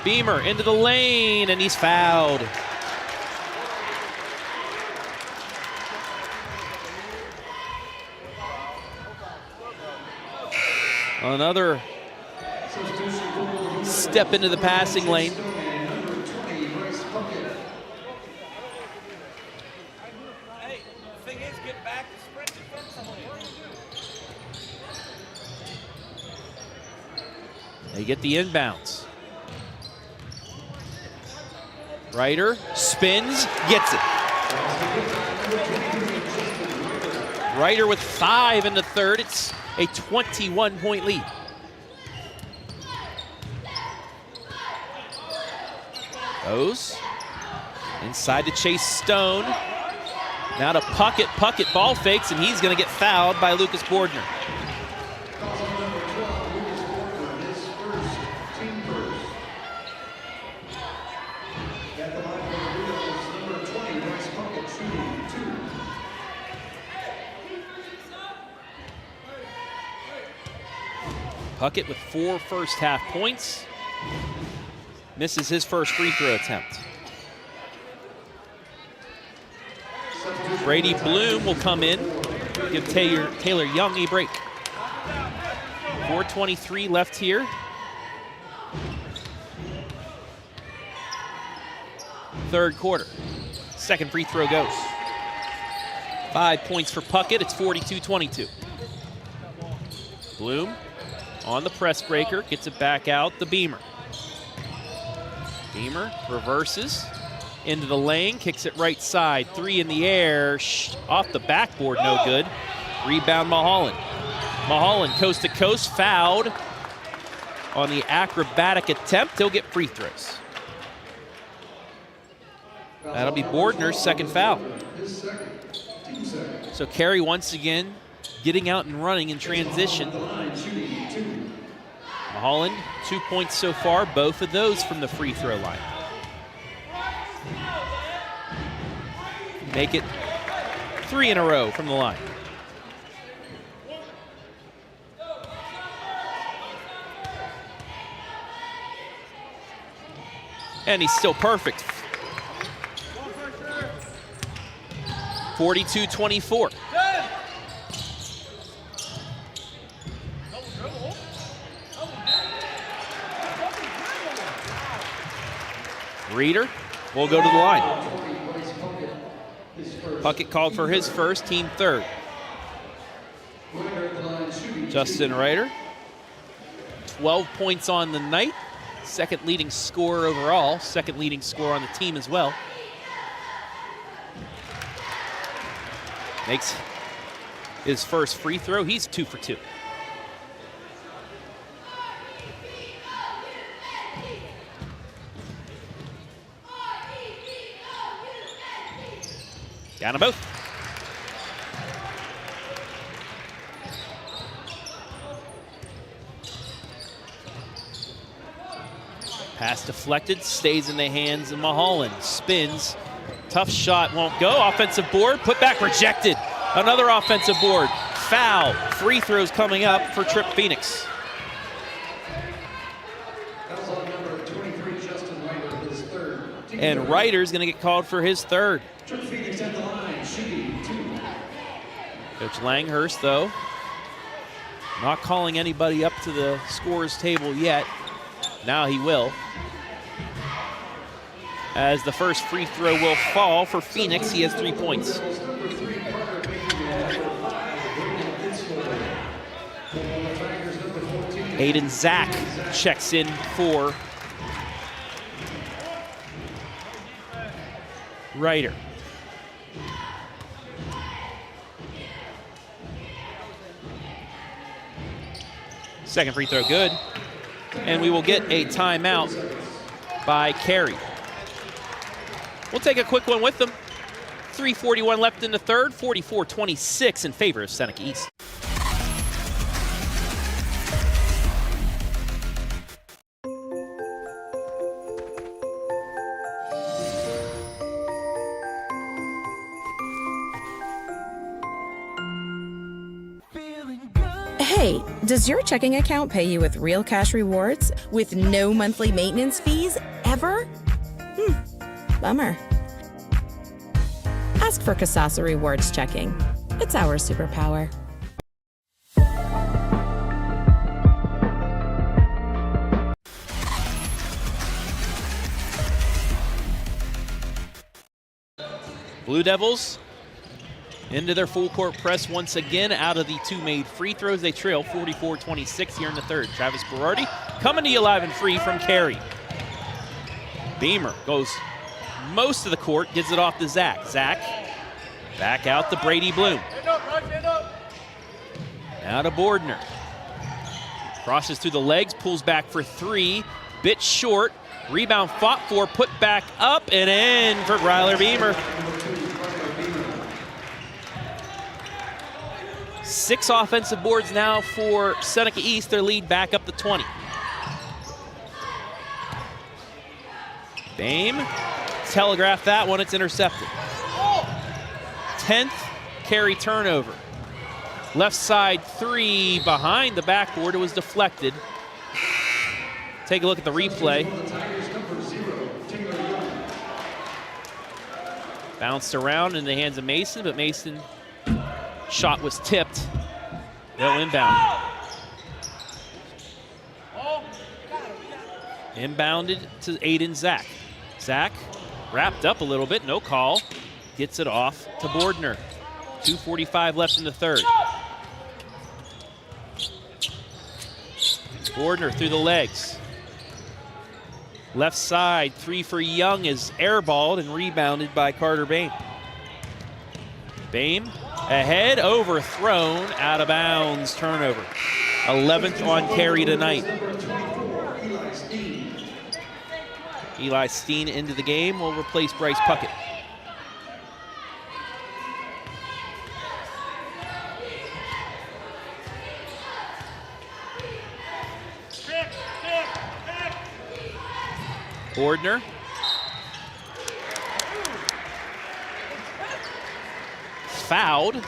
Beamer into the lane, and he's fouled. Another step into the passing lane. They get the inbounds. Ryder spins, gets it. Ryder with 5 in the third. It's a 21-point lead. Boes inside to Chase Stone. Now to Puckett. Puckett ball fakes, and he's going to get fouled by Lucas Bordner. Puckett with 4 first half points. Misses his first free throw attempt. Brady Bloom will come in, give Taylor Young a break. 4:23 left here. Third quarter. Second free throw goes. 5 points for Puckett. It's 42-22. Bloom on the press breaker, gets it back out to Beamer. Beamer reverses into the lane, kicks it right side. 3 in the air, off the backboard, no good. Rebound Mulholland. Mulholland coast to coast, fouled on the acrobatic attempt. He'll get free throws. That'll be Bordner's second foul. So Carey once again getting out and running in transition. Mulholland, 2 points so far, both of those from the free throw line. Make it 3 in a row from the line. And he's still perfect. 42-24. Reeder will go to the line. Puckett called for his first, team third. Justin Reiter, 12 points on the night. Second leading scorer overall, second leading scorer on the team as well. Makes his first free throw. He's 2 for 2. Down to both. Pass deflected, stays in the hands of Mulholland. Spins, tough shot, won't go. Offensive board, put back, rejected. Another offensive board, foul. Free throws coming up for Trip Phoenix. And Reiter's gonna get called for his third. Coach Langhurst, though, not calling anybody up to the scorer's table yet. Now he will. As the first free throw will fall for Phoenix, he has 3 points. Aiden Zach checks in for Reiter. Second free throw good. And we will get a timeout by Carey. We'll take a quick one with them. 3:41 left in the third, 44-26 in favor of Seneca East. Hey, does your checking account pay you with real cash rewards with no monthly maintenance fees ever? Bummer. Ask for Kasasa Rewards Checking. It's our superpower. Blue Devils into their full court press once again. Out of the 2 made free throws, they trail 44-26 here in the third. Travis Berardi coming to you live and free from Carey. Beamer goes most of the court, gets it off to Zach. Zach back out to Brady Bloom. Now to Bordner. Crosses through the legs, pulls back for 3. Bit short. Rebound fought for, put back up and in for Ryler Beamer. 6 offensive boards now for Seneca East. Their lead back up to 20. Bame telegraphed that one. It's intercepted. 10th Carey turnover. Left side 3 behind the backboard. It was deflected. Take a look at the replay. Bounced around in the hands of Mason, but Mason shot was tipped. They'll inbound. Inbounded to Aiden Zach. Zach wrapped up a little bit, no call. Gets it off to Bordner. 2:45 left in the third. Bordner through the legs. Left side, 3 for Young is airballed and rebounded by Carter Bame. Bame ahead, overthrown, out of bounds, turnover. 11th on Carey tonight. Eli Steen into the game will replace Bryce Puckett. Bordner. Fouled.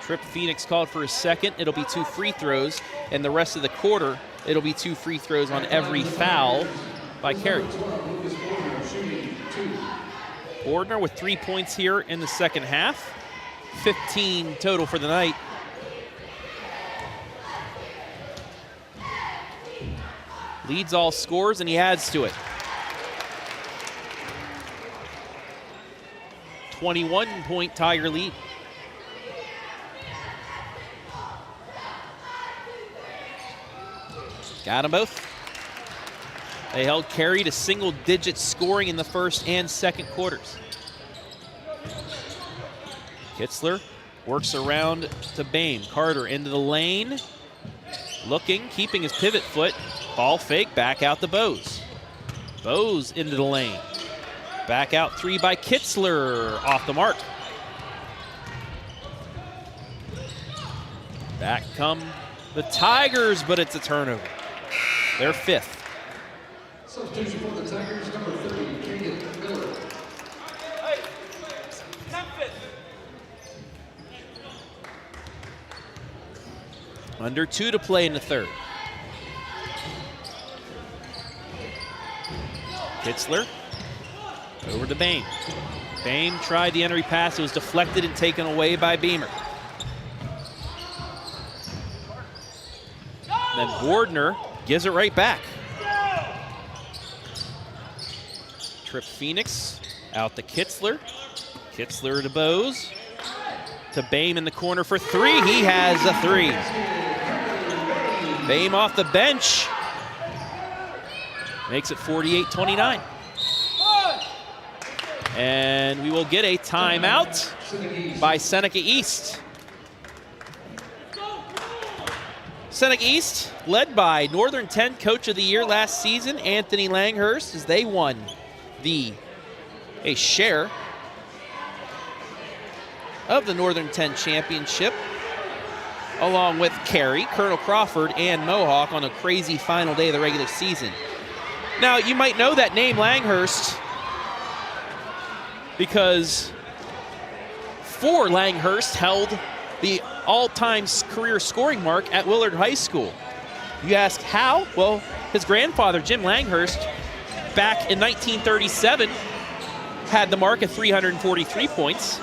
Trip Phoenix called for a second. It'll be 2 free throws, and the rest of the quarter, it'll be 2 free throws on every foul by Carey. Bordner with 3 points here in the second half. 15 total for the night. Leads all scores, and he adds to it. 21-point Tiger lead. Got them both. They held Carey to single-digit scoring in the first and second quarters. Kitzler works around to Bame. Carter into the lane. Looking, keeping his pivot foot. Ball fake, back out to Boes. Boes into the lane. Back out three by Kitzler, off the mark. Back come the Tigers, but it's a turnover. They're fifth. Substitution for the Tigers, number 30, Caden Miller. Under 2 to play in the third. Kitzler over to Bame. Bame tried the entry pass. It was deflected and taken away by Beamer. Then Bordner gives it right back. Trip Phoenix out to Kitzler. Kitzler to Boes. To Bame in the corner for three. He has a three. Bame off the bench. Makes it 48-29. And we will get a timeout by Seneca East. Seneca East, led by Northern 10 Coach of the Year last season, Anthony Langhurst, as they won a share of the Northern 10 Championship, along with Carey, Colonel Crawford, and Mohawk on a crazy final day of the regular season. Now, you might know that name, Langhurst, because Langhurst held the all-time career scoring mark at Willard High School. You ask how? Well, his grandfather, Jim Langhurst, back in 1937, had the mark at 343 points.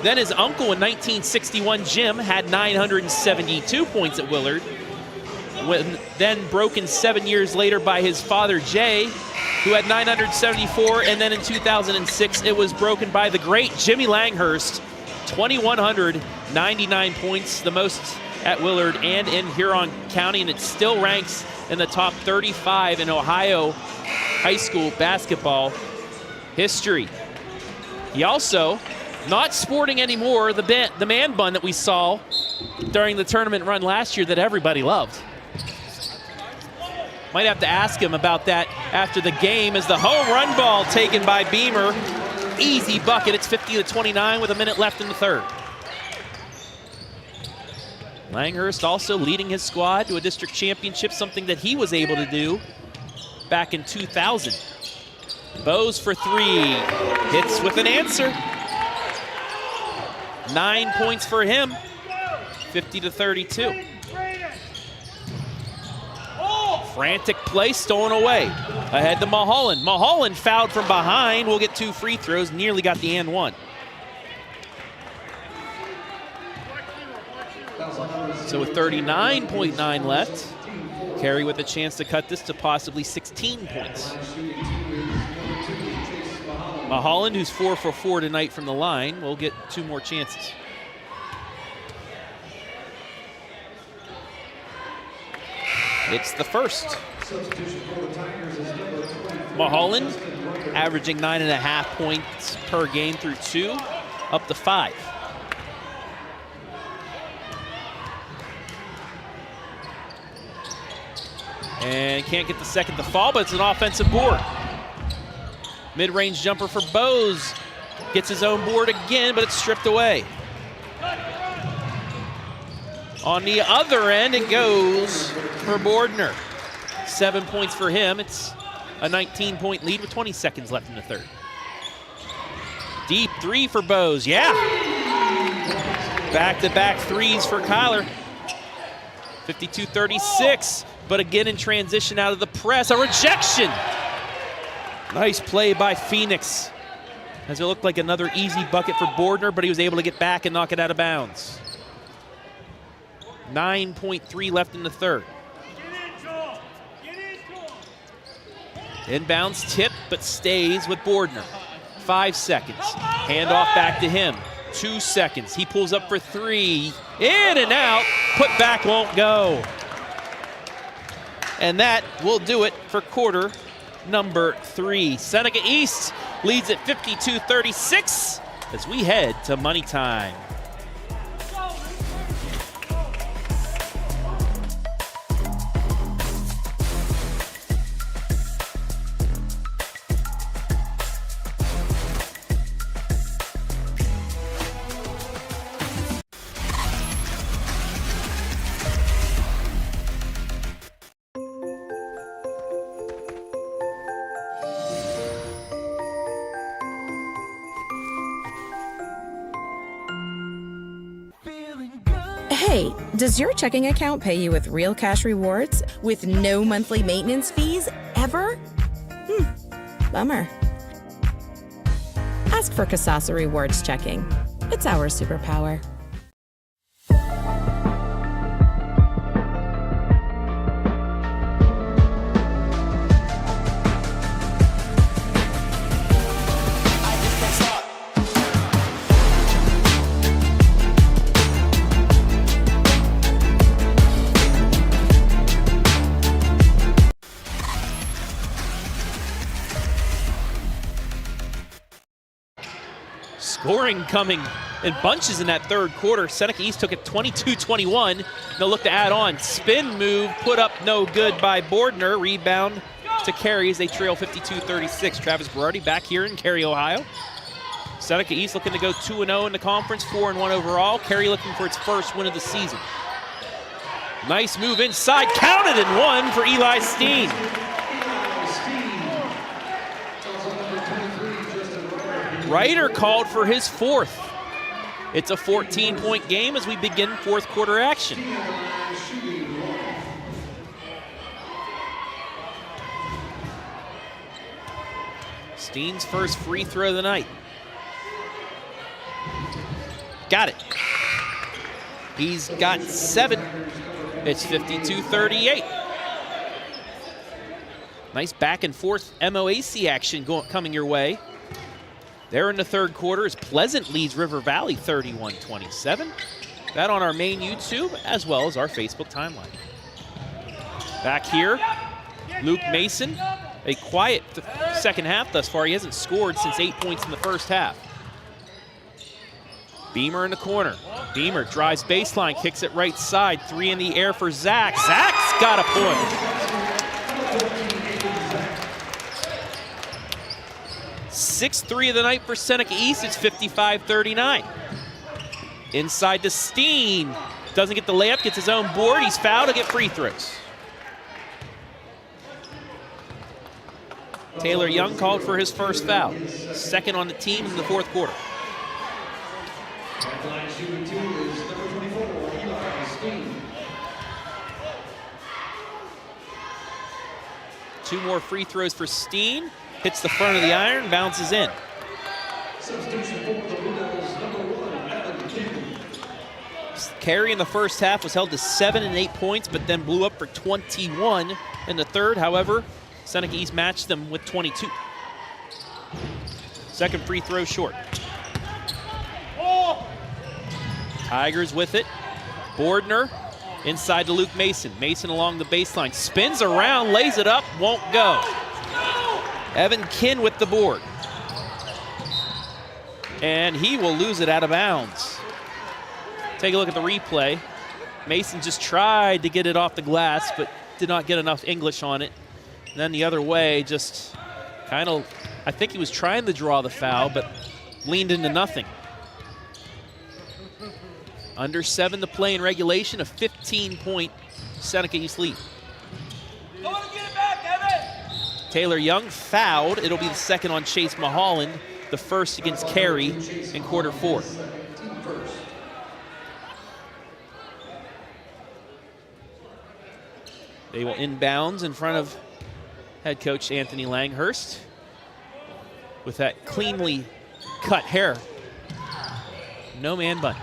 Then his uncle in 1961, Jim, had 972 points at Willard. Then broken 7 years later by his father, Jay, who had 974. And then in 2006, it was broken by the great Jimmy Langhurst, 2,199 points, the most at Willard and in Huron County, and it still ranks in the top 35 in Ohio high school basketball history. He also, not sporting anymore, the man bun that we saw during the tournament run last year that everybody loved. Might have to ask him about that after the game, as the home run ball taken by Beamer. Easy bucket. It's 50-29 with a minute left in the third. Langhurst also leading his squad to a district championship, something that he was able to do back in 2000. Boes for three. Hits with an answer. 9 points for him. 50-32. Frantic play stolen away. Ahead to Mulholland. Mulholland fouled from behind. Will get 2 free throws. Nearly got the and one. So with 39.9 left, Carey with a chance to cut this to possibly 16 points. Mulholland, who's 4 for 4 tonight from the line, will get 2 more chances. It's the first. Mulholland averaging 9.5 points per game through 2, up to 5. And can't get the second to fall, but it's an offensive board. Mid-range jumper for Boes. Gets his own board again, but it's stripped away. On the other end, it goes for Bordner. 7 points for him. It's a 19-point lead with 20 seconds left in the third. Deep three for Boes. Yeah. Back-to-back threes for Kyler. 52-36. But again in transition out of the press. A rejection. Nice play by Phoenix. as it looked like another easy bucket for Bordner, but he was able to get back and knock it out of bounds. 9.3 left in the third. Inbounds tip, but stays with Bordner. 5 seconds. Handoff back to him. 2 seconds. He pulls up for 3. In and out. Put back won't go. And that will do it for quarter number 3. Seneca East leads at 52-36 as we head to money time. Hey, does your checking account pay you with real cash rewards with no monthly maintenance fees ever? Bummer. Ask for Kasasa Rewards Checking. It's our superpower. Scoring coming in bunches in that third quarter. Seneca East took it 22-21. They'll look to add on. Spin move, put up no good by Bordner. Rebound to Carey as they trail 52-36. Travis Berardi back here in Carey, Ohio. Seneca East looking to go 2-0 in the conference, 4-1 overall. Carey looking for its first win of the season. Nice move inside, counted and one for Eli Steen. Ryder called for his 4th. It's a 14-point game as we begin fourth quarter action. Steen's first free throw of the night. Got it. He's got 7. It's 52-38. Nice back and forth MOAC action coming your way. There in the third quarter as Pleasant leads River Valley 31-27. That on our main YouTube as well as our Facebook timeline. Back here, Luke Mason. A quiet second half thus far. He hasn't scored since 8 points in the first half. Beamer in the corner. Beamer drives baseline, kicks it right side. 3 in the air for Zach. Zach's got a point. 6th 3 of the night for Seneca East. It's 55-39. Inside to Steen. Doesn't get the layup, gets his own board. He's fouled to get free throws. Taylor Young called for his first foul. 2nd on the team in the fourth quarter. Two more free throws for Steen. Hits the front of the iron, bounces in. Carey in the first half was held to 7 and 8 points, but then blew up for 21 in the third. However, Seneca East matched them with 22. Second free throw short. Tigers with it. Bordner inside to Luke Mason. Mason along the baseline. Spins around, lays it up, won't go. Evan Kinn with the board. And he will lose it out of bounds. Take a look at the replay. Mason just tried to get it off the glass, but did not get enough English on it. And then the other way, just kind of, I think he was trying to draw the foul, but leaned into nothing. Under 7 to play in regulation, a 15-point Seneca East lead. Taylor Young fouled. It'll be the second on Chase Mulholland, the first against Carey in quarter 4. They will inbounds in front of head coach Anthony Langhurst with that cleanly cut hair. No man bun.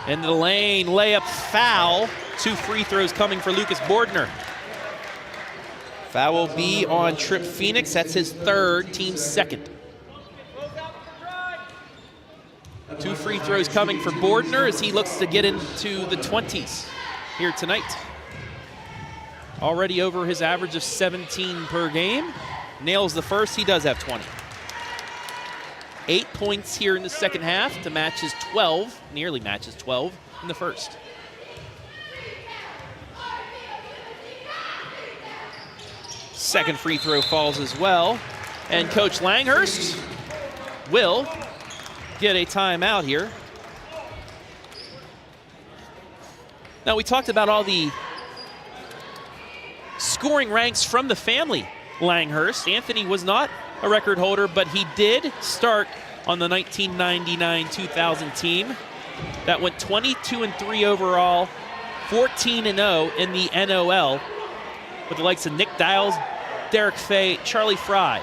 Into the lane, layup, foul. 2 free throws coming for Lucas Bordner. Foul will be on Trip Phoenix. That's his 3rd, team's 2nd. 2 free throws coming for Bordner as he looks to get into the 20s here tonight. Already over his average of 17 per game. Nails the first, he does have 20. 8 points here in the second half to match his 12, nearly matches 12 in the first. Second free throw falls as well. And Coach Langhurst will get a timeout here. Now, we talked about all the scoring ranks from the family Langhurst. Anthony was not a record holder, but he did start on the 1999-2000 team that went 22-3 overall, 14-0 in the NOL with the likes of Nick Dials, Derek Fay, Charlie Fry.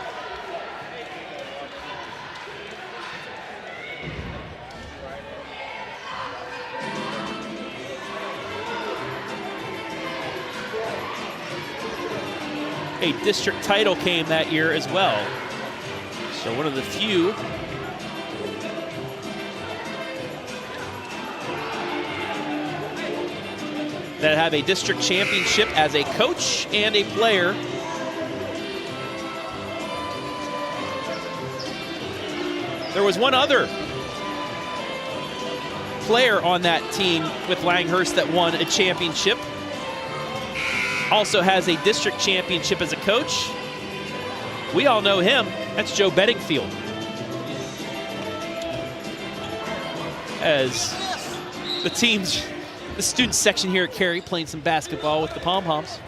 A district title came that year as well. So one of the few that have a district championship as a coach and a player. There was one other player on that team with Langhurst that won a championship. Also has a district championship as a coach. We all know him. That's Joe Bedingfield. As the student section here at Carey playing some basketball with the pom-poms.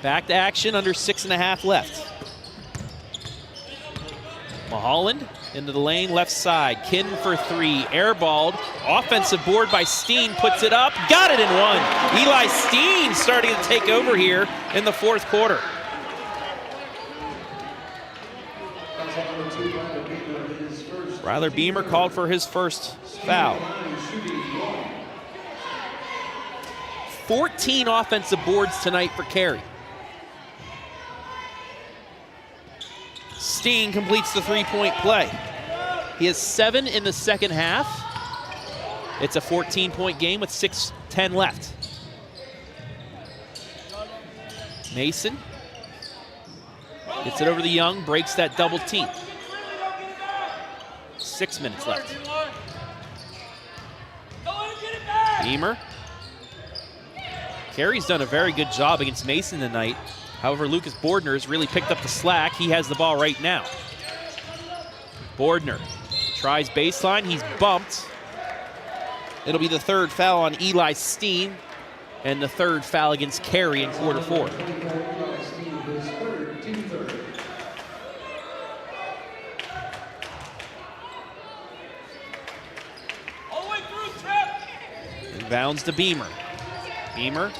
Back to action, under 6.5 left. Mulholland into the lane, left side. Kin for 3, airballed. Offensive board by Steen, puts it up, got it in 1. Eli Steen starting to take over here in the 4th quarter. Ryler Beamer called for his first foul. 14 offensive boards tonight for Carey. Steen completes the 3-point play. He has 7 in the second half. It's a 14-point game with 6:10 left. Mason gets it over to Young, breaks that double team. 6 minutes left. Beamer. Carey's done a very good job against Mason tonight. However, Lucas Bordner has really picked up the slack. He has the ball right now. Bordner tries baseline. He's bumped. It'll be the 3rd foul on Eli Steen and the 3rd foul against Carey in quarter 4. Inbounds to Beamer. Beamer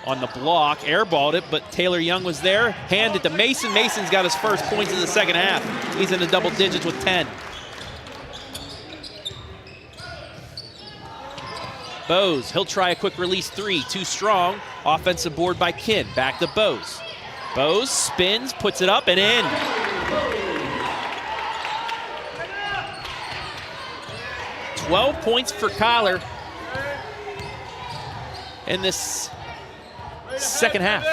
on the block, airballed it, but Taylor Young was there. Handed to Mason. Mason's got his first points in the second half. He's in the double digits with 10. Boes, he'll try a quick release 3, too strong. Offensive board by Kin, back to Boes. Boes spins, puts it up and in. $12 points for Kyler in this second half.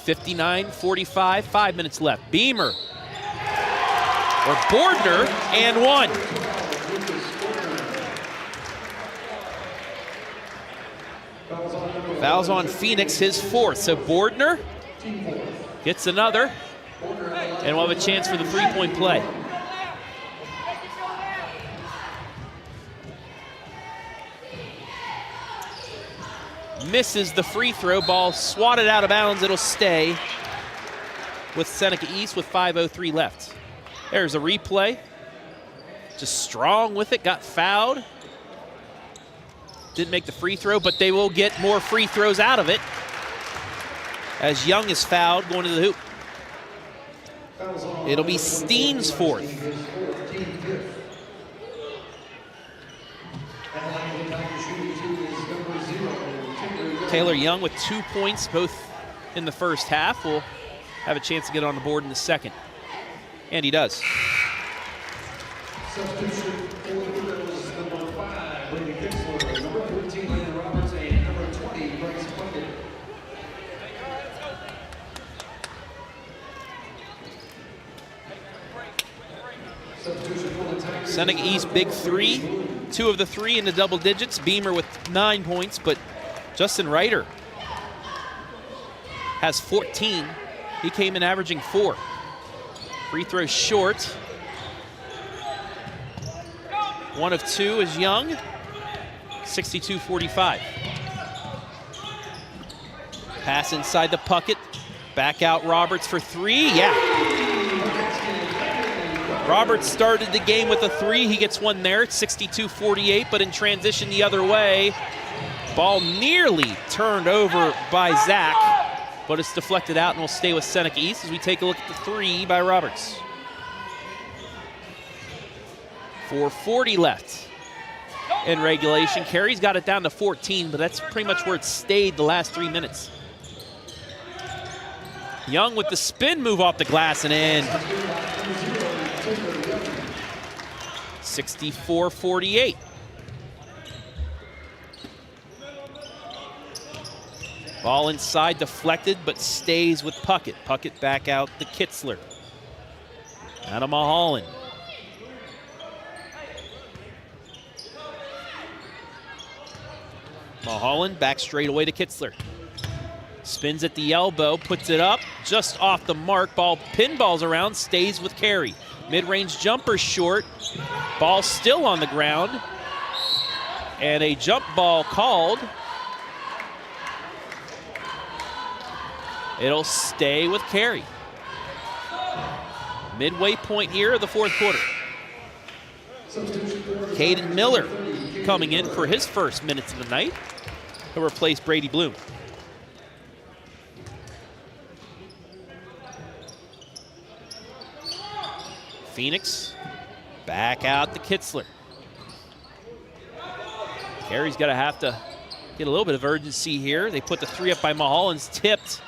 59-45, 5 minutes left. Beamer or Bordner and 1. Fouls on Phoenix, his 4th. So Bordner gets another, and we'll have a chance for the 3-point play. Misses the free throw, ball swatted out of bounds. It'll stay with Seneca East with 5:03 left. There's a replay. Just strong with it, got fouled. Didn't make the free throw, but they will get more free throws out of it. as Young is fouled going to the hoop. It'll be Steen's fourth. Taylor Young with 2 points, both in the first half, will have a chance to get on the board in the second. And he does. Substitution for the Blue Devils, number 5, Brady Kitzler, number 14, Landon Roberts, and number 20, Bryce Plunkett. Substitution for the Tigers. Seneca East, big three. 2 of the 3 in the double digits. Beamer with 9 points, but Justin Reiter has 14. He came in averaging 4. Free throw short. 1 of 2 is Young. 62-45. Pass inside the Puckett. Back out Roberts for 3. Yeah. Roberts started the game with a 3. He gets one there. It's 62-48, but in transition the other way. Ball nearly turned over by Zach, but it's deflected out and will stay with Seneca East as we take a look at the 3 by Roberts. 4:40 left in regulation. Carey's got it down to 14, but that's pretty much where it stayed the last 3 minutes. Young with the spin move off the glass and in. 64-48. Ball inside, deflected, but stays with Puckett. Puckett back out to Kitzler. Out of Mulholland. Mulholland back straight away to Kitzler. Spins at the elbow, puts it up, just off the mark. Ball pinballs around, stays with Carey. Mid-range jumper short. Ball still on the ground. And a jump ball called. It'll stay with Carey. Midway point here of the fourth quarter. Caden Miller coming in for his first minutes of the night. He'll replace Brady Bloom. Phoenix back out to Kitzler. Carey's going to have to get a little bit of urgency here. They put the 3 up by Mulholland's tipped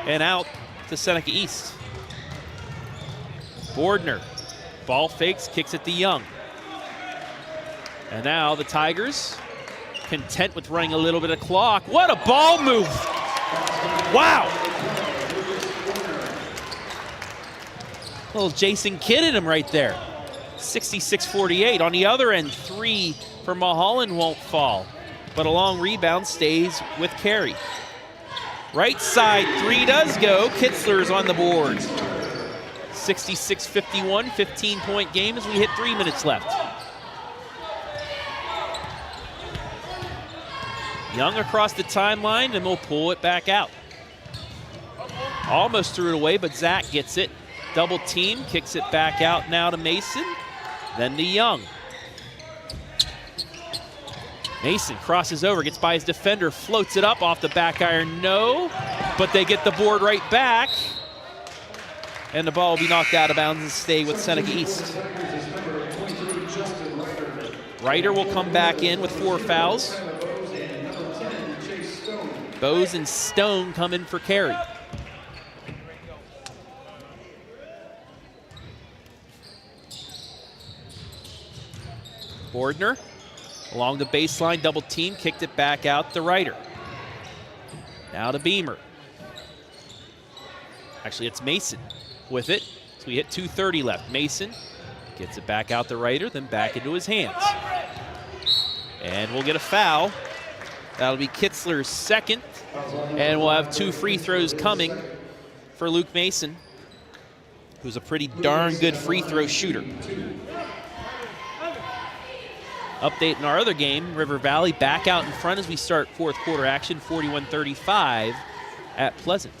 and out to Seneca East. Bordner, ball fakes, kicks it to Young. And now the Tigers, content with running a little bit of clock. What a ball move! Wow! Little Jason Kidd in him right there. 66-48. On the other end, 3 for Mulholland won't fall, but a long rebound stays with Carey. Right side 3 does go. Kitzler's on the board. 66-51, 15-point game as we hit 3 minutes left. Young across the timeline, and we'll pull it back out. Almost threw it away, but Zach gets it. Double team, kicks it back out now to Mason, then to Young. Mason crosses over, gets by his defender, floats it up off the back iron. No, but they get the board right back. And the ball will be knocked out of bounds and stay with Seneca East. Reiter will come back in with 4 fouls. Boes and Stone come in for Carey. Bordner along the baseline, double team, kicked it back out to Reiter. Now to Beamer. Actually, it's Mason with it. So we hit 2:30 left. Mason gets it back out to Reiter, then back into his hands. And we'll get a foul. That'll be Kitzler's second. And we'll have 2 free throws coming for Luke Mason, who's a pretty darn good free throw shooter. Update in our other game, River Valley back out in front as we start fourth quarter action, 41-35 at Pleasant.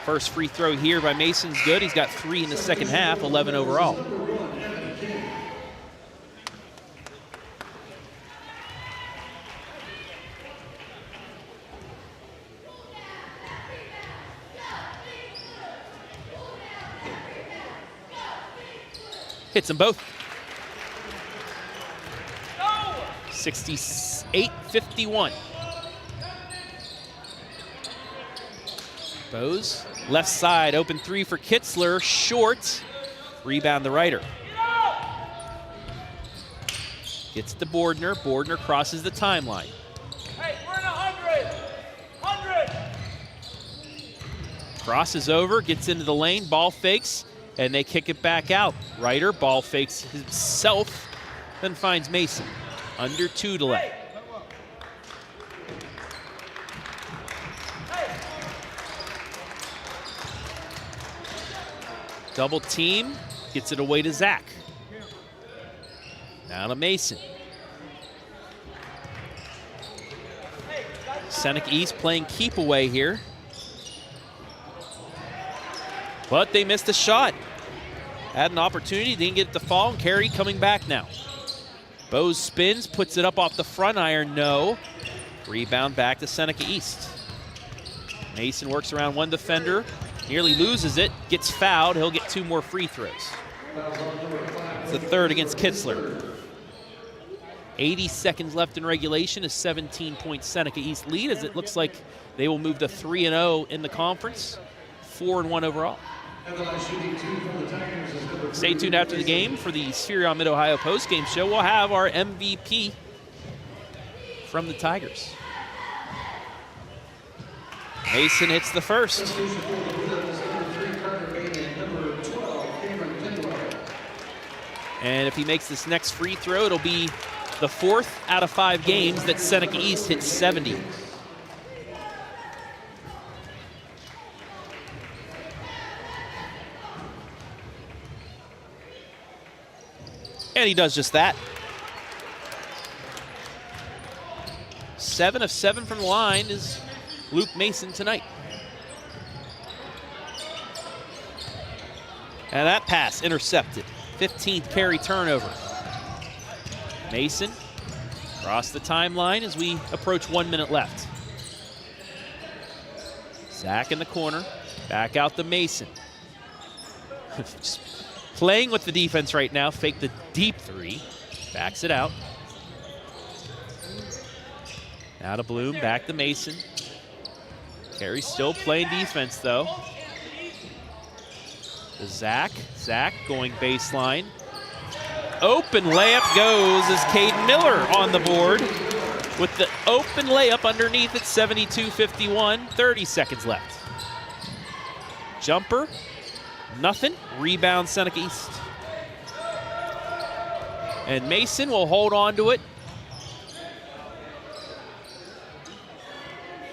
First free throw here by Mason's good. He's got 3 in the second half, 11 overall. Hits them both. 68-51. Boes, left side, open three for Kitzler, short. Rebound the Rider. Gets to Bordner. Bordner crosses the timeline. Hey, we're in 100. 100. Crosses over, gets into the lane, ball fakes, and they kick it back out. Rider ball fakes himself, then finds Mason. Under 2 to left. Double team, gets it away to Zach. Now to Mason. Seneca East playing keep away here. But they missed a shot. Had an opportunity, didn't get it to fall, and Carey coming back now. Boes spins, puts it up off the front iron, no. Rebound back to Seneca East. Mason works around one defender, nearly loses it, gets fouled, he'll get 2 more free throws. It's the third against Kitzler. 80 seconds left in regulation, a 17-point Seneca East lead, as it looks like they will move to 3-0 in the conference, 4-1 overall. Stay tuned after the game for the Spherion Mid-Ohio postgame show. We'll have our MVP from the Tigers. Mason hits the first. And if he makes this next free throw, it'll be the 4th out of 5 games that Seneca East hits 70. And he does just that. 7 of 7 from the line is Luke Mason tonight. And that pass intercepted. 15th Carey turnover. Mason across the timeline as we approach 1 minute left. Zach in the corner. Back out to Mason. Just playing with the defense right now. Fake the deep 3. Backs it out. Now to Bloom. Back to Mason. Carey still playing defense though. To Zach. Zach going baseline. Open layup goes as Caden Miller on the board with the open layup underneath at 72-51. 30 seconds left. Jumper. Nothing. Rebound Seneca East. And Mason will hold on to it.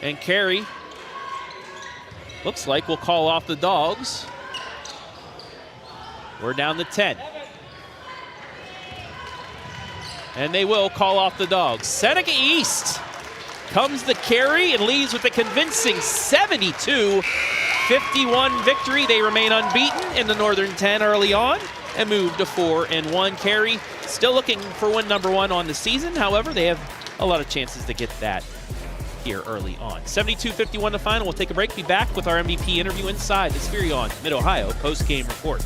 And Carey looks like we'll call off the Dogs. We're down to 10. And they will call off the Dogs. Seneca East comes to Carey and leads with a convincing 72-51 victory. They remain unbeaten in the Northern 10 early on and move to 4-1. Carey still looking for win number 1 on the season. However, they have a lot of chances to get that here early on. 72-51 the final. We'll take a break. Be back with our MVP interview inside the Spherion Mid-Ohio post-game report.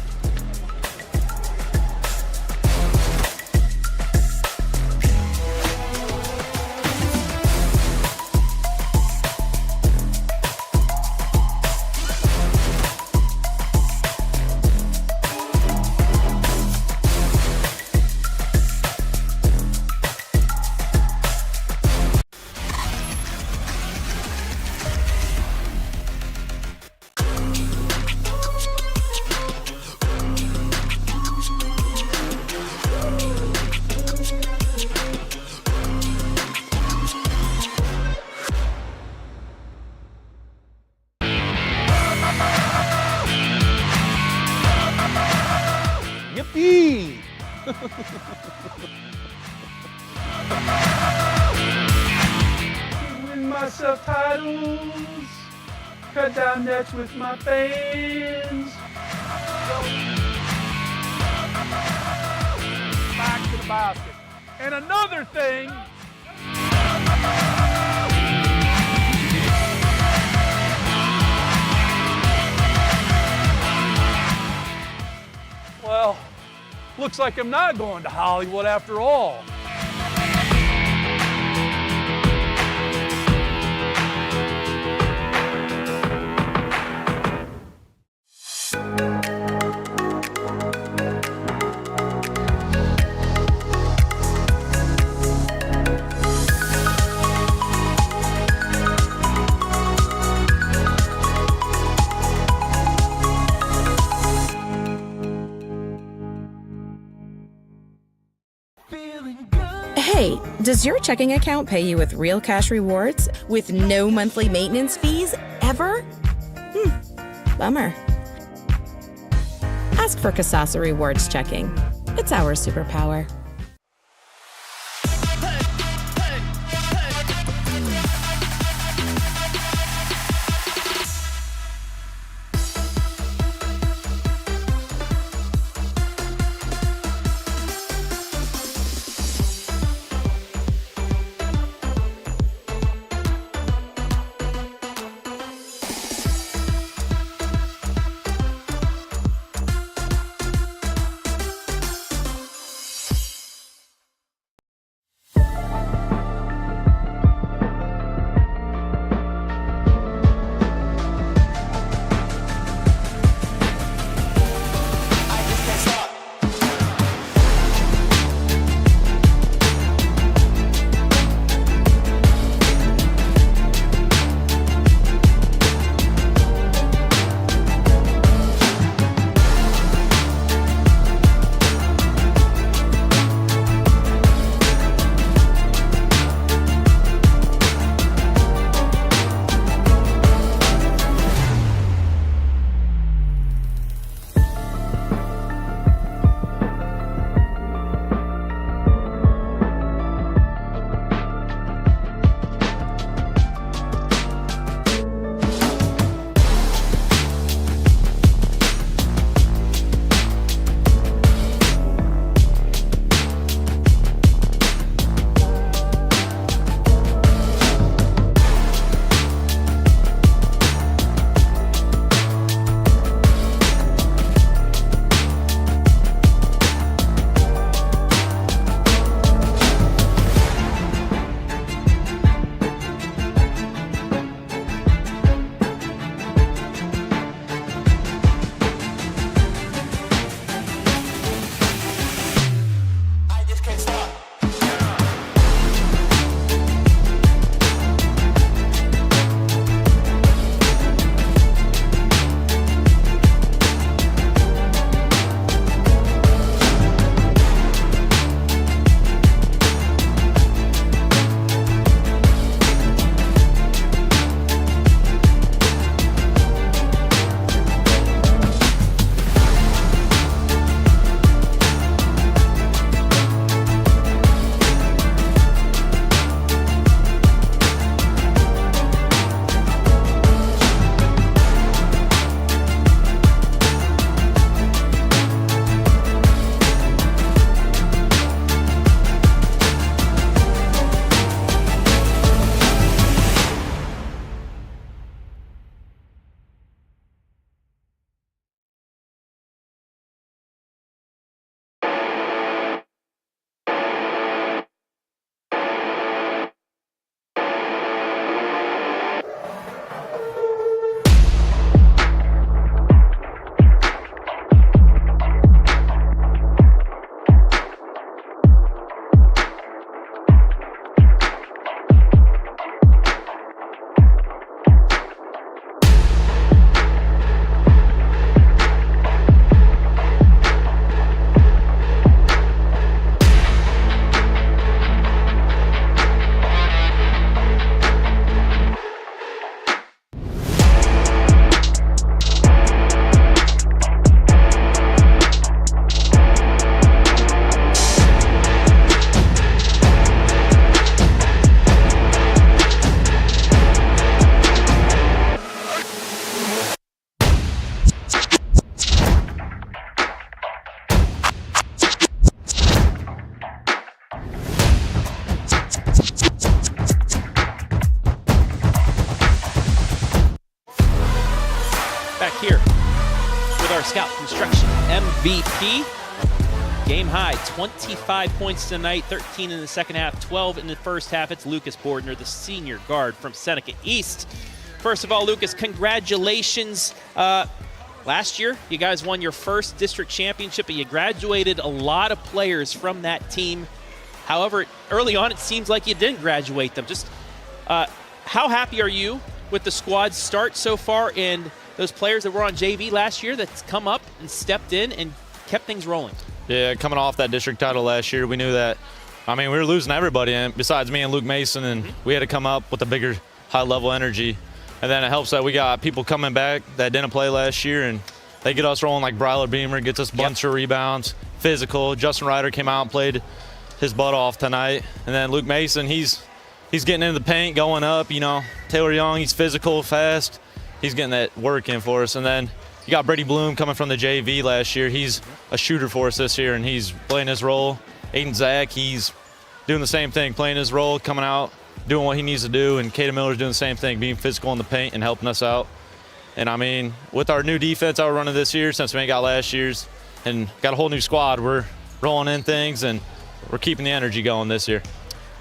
Yippee! Win myself titles. Cut down nets with my fans. Back to the basket. And another thing. Well, Looks like I'm not going to Hollywood after all. Hey, does your checking account pay you with real cash rewards with no monthly maintenance fees ever? Bummer. Ask for Kasasa Rewards Checking. It's our superpower. Back here with our Scout Construction MVP, Game high, 25 points tonight, 13 in the second half, 12 in the first half. It's Lucas Bordner, the senior guard from Seneca East. First of all, Lucas, congratulations. Last year, you guys won your first district championship, but you graduated a lot of players from that team. However, early on, it seems like you didn't graduate them. Just how happy are you with the squad's start so far and those players that were on JV last year that's come up and stepped in and kept things rolling? Yeah, coming off that district title last year, we knew that, we were losing everybody, and besides me and Luke Mason, and we had to come up with a bigger high-level energy. And then it helps that we got people coming back that didn't play last year, and they get us rolling like Bryler Beamer, gets us a bunch of rebounds, physical. Justin Ryder came out and played his butt off tonight. And then Luke Mason, he's getting into the paint, going up, Taylor Young, he's physical, fast. He's getting that work in for us. And then you got Brady Bloom coming from the JV last year. He's a shooter for us this year, and he's playing his role. Aiden Zach, he's doing the same thing, playing his role, coming out, doing what he needs to do. And Caden Miller's doing the same thing, being physical in the paint and helping us out. And, with our new defense that we're running this year, since we ain't got last year's, and got a whole new squad, we're rolling in things, and we're keeping the energy going this year.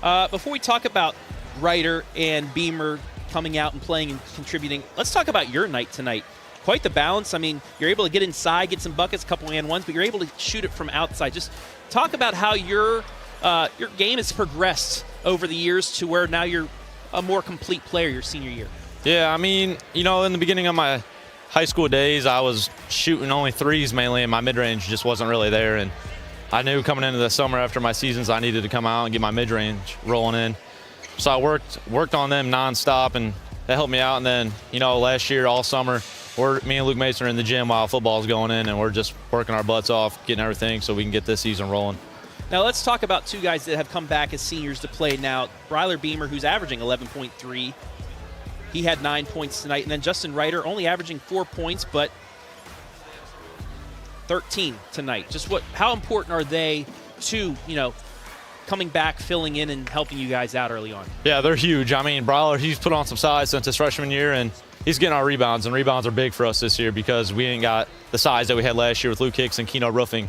Before we talk about Ryder and Beamer coming out and playing and contributing, let's talk about your night tonight. Quite the balance. You're able to get inside, get some buckets, a couple and ones, but you're able to shoot it from outside. Just talk about how your game has progressed over the years to where now you're a more complete player your senior year. Yeah, in the beginning of my high school days, I was shooting only threes mainly, and my mid-range just wasn't really there. And I knew coming into the summer after my seasons, I needed to come out and get my mid-range rolling in. So I worked on them nonstop, and that helped me out. And then, last year, all summer, me and Luke Mason are in the gym while football's going in, and we're just working our butts off, getting everything so we can get this season rolling. Now let's talk about two guys that have come back as seniors to play now. Bryler Beamer, who's averaging 11.3. He had 9 points tonight. And then Justin Ryder only averaging 4 points, but 13 tonight. Just how important are they to, coming back, filling in, and helping you guys out early on? Yeah, they're huge. Bryler, he's put on some size since his freshman year, and he's getting our rebounds, and rebounds are big for us this year because we ain't got the size that we had last year with Luke Hicks and Keno Roofing.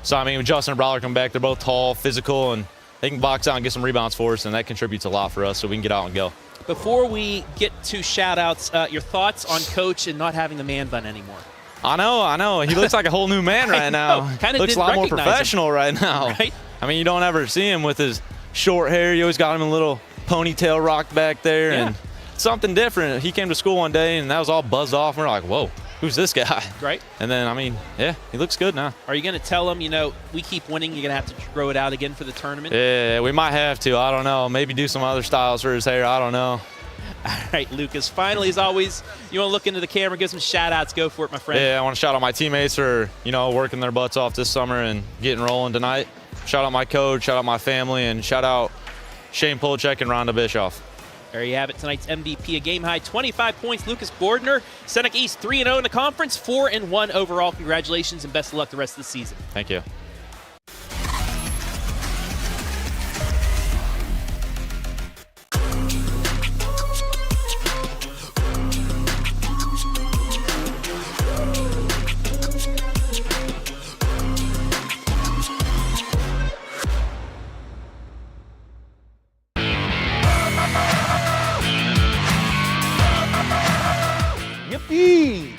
So, when Justin and Bryler come back, they're both tall, physical, and they can box out and get some rebounds for us, and that contributes a lot for us so we can get out and go. Before we get to shout-outs, your thoughts on Coach and not having the man bun anymore? I know. He looks like a whole new man right now. Looks a lot more professional right now. Right? You don't ever see him with his short hair. You always got him in a little ponytail rocked back there, and something different. He came to school one day, and that was all buzzed off, and we're like, whoa, who's this guy? Right. And then, he looks good now. Are you going to tell him, we keep winning, you're going to have to grow it out again for the tournament? Yeah, we might have to. I don't know. Maybe do some other styles for his hair. I don't know. All right, Lucas, finally, as always, you want to look into the camera, give some shout-outs. Go for it, my friend. Yeah, I want to shout out my teammates for, working their butts off this summer and getting rolling tonight. Shout out my coach, shout out my family, and shout out Shane Polchek and Rhonda Bischoff. There you have it, tonight's MVP, a game-high 25 points, Lucas Bordner. Seneca East 3-0 in the conference, 4-1 overall. Congratulations and best of luck the rest of the season. Thank you. Yippee!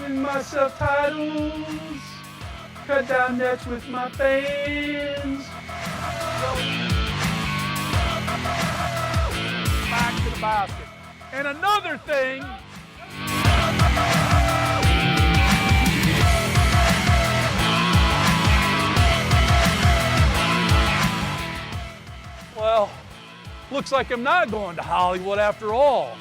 Win myself titles, cut down nets with my fans. Back to the basket. And another thing. Well, looks like I'm not going to Hollywood after all.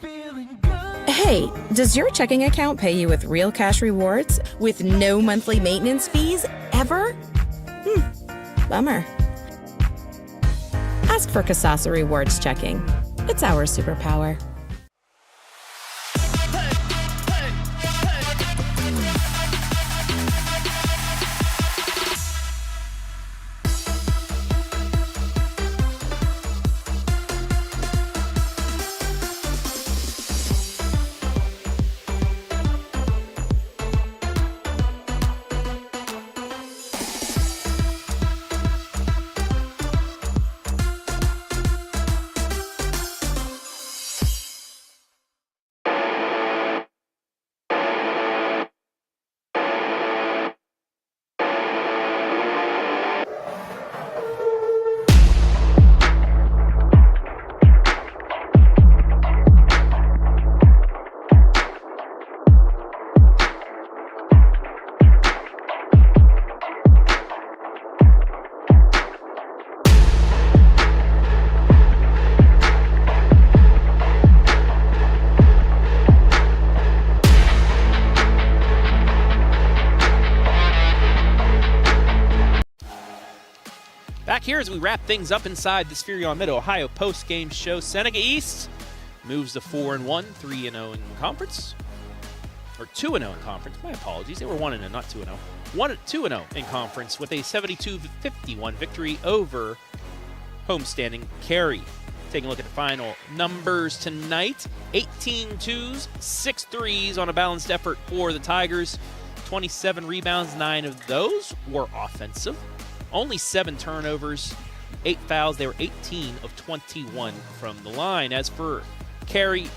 Feeling Does your checking account pay you with real cash rewards with no monthly maintenance fees ever? Bummer. Ask for Kasasa Rewards Checking. It's our superpower. Back here as we wrap things up inside the Spherion Mid-Ohio post-game show. Seneca East moves to 4-1, 3-0 in conference. Or 2-0 in conference. My apologies. They were 1-0, not 2-0. 2-0 in conference with a 72-51 victory over homestanding Carey. Taking a look at the final numbers tonight. 18 twos, 6 threes on a balanced effort for the Tigers. 27 rebounds, 9 of those were offensive. Only 7 turnovers, 8 fouls. They were 18 of 21 from the line. As for Carey,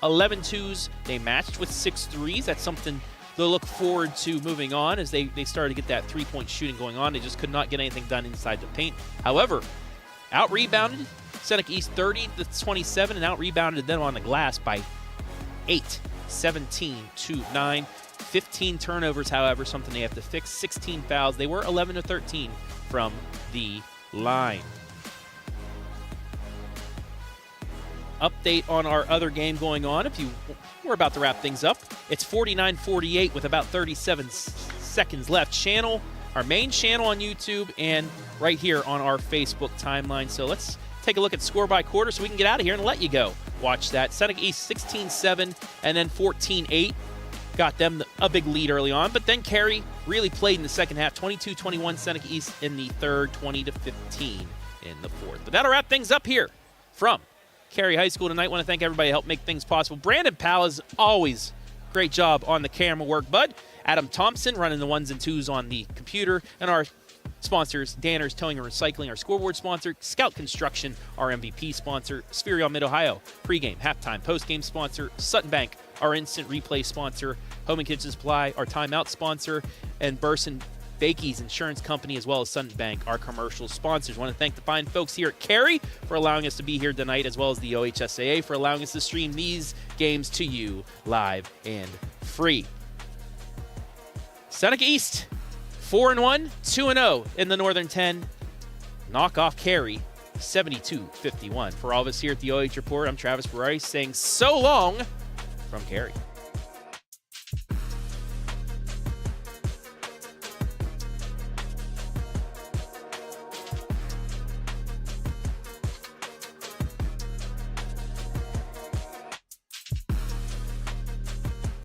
11 twos. They matched with 6 threes. That's something they'll look forward to moving on as they started to get that three-point shooting going on. They just could not get anything done inside the paint. However, out-rebounded Seneca East 30-27 and out-rebounded them on the glass by 8, 17-9. 15 turnovers, however, something they have to fix. 16 fouls. They were 11-13 from the line. Update on our other game going on. We're about to wrap things up. It's 49-48 with about 37 seconds left. Our main channel on YouTube and right here on our Facebook timeline. So let's take a look at score by quarter so we can get out of here and let you go. Watch that. Seneca East 16-7 and then 14-8. Got them a big lead early on, but then Carey really played in the second half. 22-21 Seneca East in the third, 20-15 in the fourth. But that'll wrap things up here from Carey High School tonight. Want to thank everybody who helped make things possible. Brandon Powell, as always, great job on the camera work, bud. Adam Thompson running the ones and twos on the computer, and our sponsors, Danner's Towing and Recycling, our scoreboard sponsor, Scout Construction, our MVP sponsor, Spherion Mid-Ohio, pregame, halftime, postgame sponsor, Sutton Bank, our instant replay sponsor, Home and Kitchen Supply, our timeout sponsor, and Burson Bakies Insurance Company, as well as Sutton Bank, our commercial sponsors. I want to thank the fine folks here at Carey for allowing us to be here tonight, as well as the OHSAA for allowing us to stream these games to you live and free. Seneca East, 4-1, 2-0 in the Northern 10. Knock off Carey, 72-51. For all of us here at the OH Report, I'm Travis Barari saying so long from Carey.